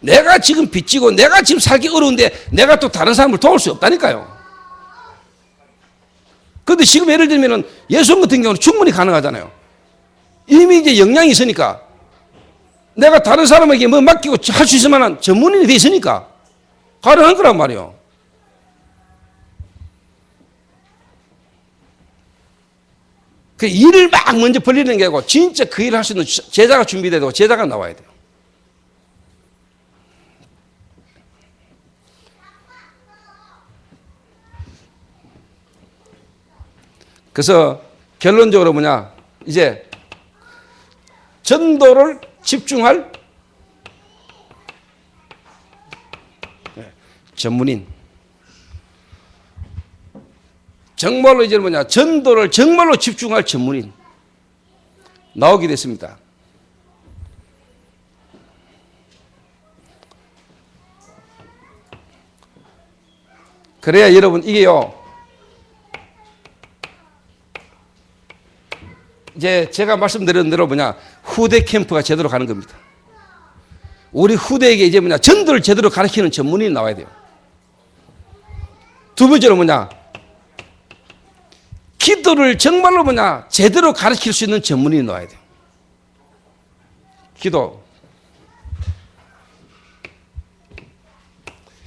Speaker 1: 내가 지금 빚지고 내가 지금 살기 어려운데 내가 또 다른 사람을 도울 수 없다니까요. 그런데 지금 예를 들면 예수님 같은 경우는 충분히 가능하잖아요. 이미 이제 역량이 있으니까, 내가 다른 사람에게 뭐 맡기고 할 수 있을 만한 전문인이 돼 있으니까 가능한 거란 말이에요. 그 일을 막 먼저 벌리는 게 아니고 진짜 그 일을 할 수 있는 제자가 준비되고 제자가 나와야 돼요. 그래서 결론적으로 뭐냐, 이제 전도를 집중할 전문인. 정말로 이제 뭐냐, 전도를 정말로 집중할 전문인 나오게 됐습니다. 그래야 여러분 이게요, 이제 제가 말씀드린 대로 뭐냐, 후대 캠프가 제대로 가는 겁니다. 우리 후대에게 이제 뭐냐, 전도를 제대로 가르치는 전문인이 나와야 돼요. 두 번째로 뭐냐, 기도를 정말로 뭐냐, 제대로 가르칠 수 있는 전문인이 나와야 돼요.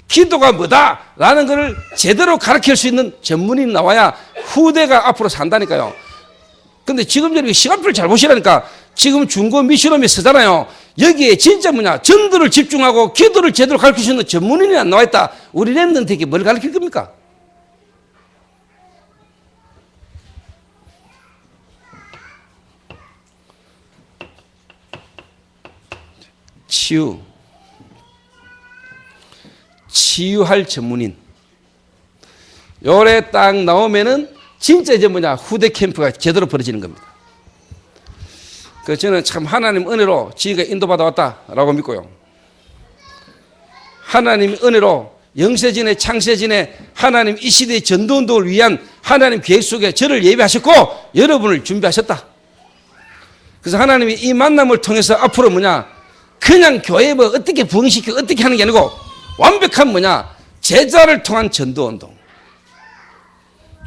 Speaker 1: 기도가 뭐다라는 것을 제대로 가르칠 수 있는 전문인이 나와야 후대가 앞으로 산다니까요. 근데 지금 여기 시간표를 잘 보시라니까, 지금 중고 미션홈이 쓰잖아요. 여기에 진짜 뭐냐, 전도를 집중하고 기도를 제대로 가르칠 수 있는 전문인이 안 나와 있다. 우리 랩런트에게 뭘 가르칠 겁니까? 치유할 전문인. 요래 딱 나오면은 진짜 이제 후대 캠프가 제대로 벌어지는 겁니다. 그래서 저는 참 하나님 은혜로 지가 인도받아 왔다라고 믿고요. 하나님 은혜로 영세전에 창세전에 하나님 이 시대의 전도운동을 위한 하나님 계획 속에 저를 예비하셨고 여러분을 준비하셨다. 그래서 하나님이 이 만남을 통해서 앞으로 그냥 교회 어떻게 부흥시키고 어떻게 하는 게 아니고 완벽한 제자를 통한 전도운동.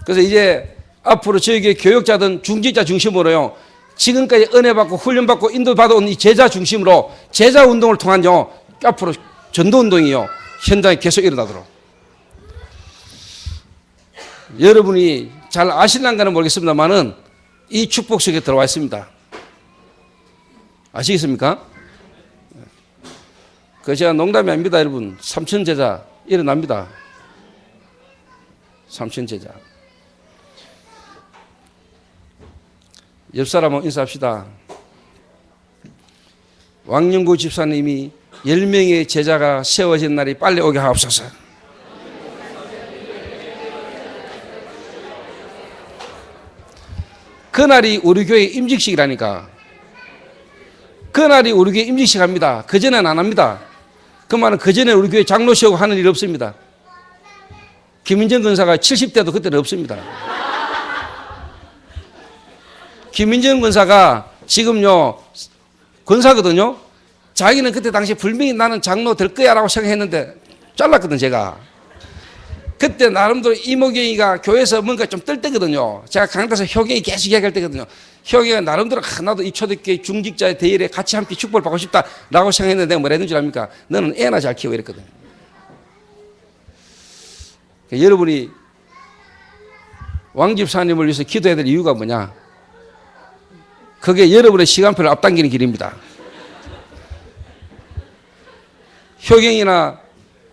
Speaker 1: 그래서 이제 앞으로 저에게 교육자든 중직자 중심으로요, 지금까지 은혜 받고 훈련 받고 인도 받아온 이 제자 중심으로 제자 운동을 통한요, 앞으로 전도 운동이요 현장에 계속 일어나도록. 여러분이 잘 아실랑가는 모르겠습니다만은 이 축복 속에 들어와 있습니다. 아시겠습니까? 그 제가 농담이 아닙니다, 여러분. 삼천 제자 일어납니다. 삼천 제자. 옆 사람하고 인사합시다. 왕영구 집사님이 10명의 제자가 세워진 날이 빨리 오게 하옵소서. 그날이 우리 교회 임직식이라니까. 그날이 우리 교회 임직식 합니다. 그전에는 안 합니다. 그 말은 그전에 우리 교회 장로 세우고 하는 일 없습니다. 김인정 권사가 70대도 그때는 없습니다. 김인정 권사가 지금요 권사거든요. 자기는 그때 당시 분명히 나는 장로 될 거야 라고 생각했는데 잘랐거든. 제가 그때 나름대로 이모경이가 교회에서 뭔가 좀 뜰 때거든요. 제가 강단에서 효경이 계속 이야기할 때거든요. 효경이 나름대로 나도 이 초대교회 중직자의 대일에 같이 함께 축복을 받고 싶다 라고 생각했는데 내가 뭐라 했는 줄 압니까? 너는 애나 잘 키워 이랬거든요. 그러니까 여러분이 왕집사님을 위해서 기도해야 될 이유가 뭐냐? 그게 여러분의 시간표를 앞당기는 길입니다. 효경이나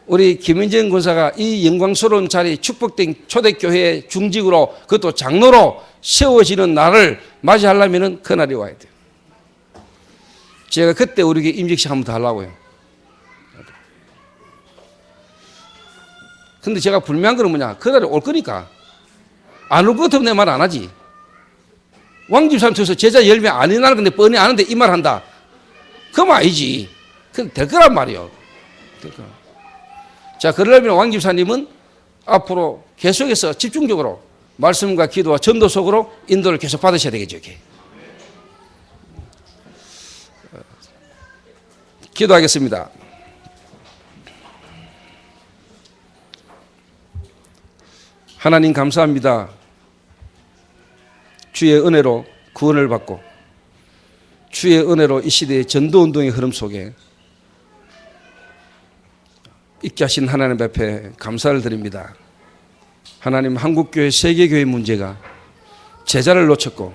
Speaker 1: 우리 김은정 권사가 이 영광스러운 자리 축복된 초대교회의 중직으로 그것도 장로로 세워지는 날을 맞이하려면 그날이 와야 돼요. 제가 그때 우리 교회 임직식 한번 더 하려고요. 근데 제가 불명한 건 그날이 올 거니까. 안 올 것 같으면 내 말 안 하지. 왕집사님 통해서 제자 10명 아니나는 건데 뻔히 아는데 이 말 한다. 그럼 아니지. 그건 될 거란 말이요. 될 거란. 자, 그러려면 왕집사님은 앞으로 계속해서 집중적으로 말씀과 기도와 전도 속으로 인도를 계속 받으셔야 되겠죠. 이렇게. 기도하겠습니다. 하나님 감사합니다. 주의 은혜로 구원을 받고 주의 은혜로 이 시대의 전도운동의 흐름 속에 있게 하신 하나님 앞에 감사를 드립니다. 하나님, 한국교회 세계교회 문제가 제자를 놓쳤고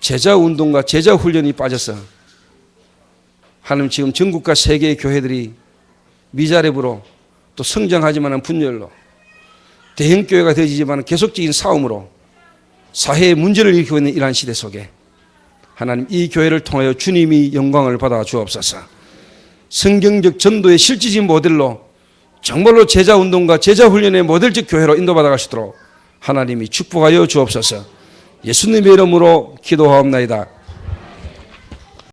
Speaker 1: 제자운동과 제자훈련이 빠져서 하나님 지금 전국과 세계의 교회들이 미자립으로 또 성장하지만 분열로 대형교회가 되지만 계속적인 싸움으로 사회의 문제를 일으키고 있는 이러한 시대 속에 하나님 이 교회를 통하여 주님이 영광을 받아 주옵소서. 성경적 전도의 실질적인 모델로 정말로 제자운동과 제자훈련의 모델적 교회로 인도받아 가시도록 하나님이 축복하여 주옵소서. 예수님의 이름으로 기도하옵나이다.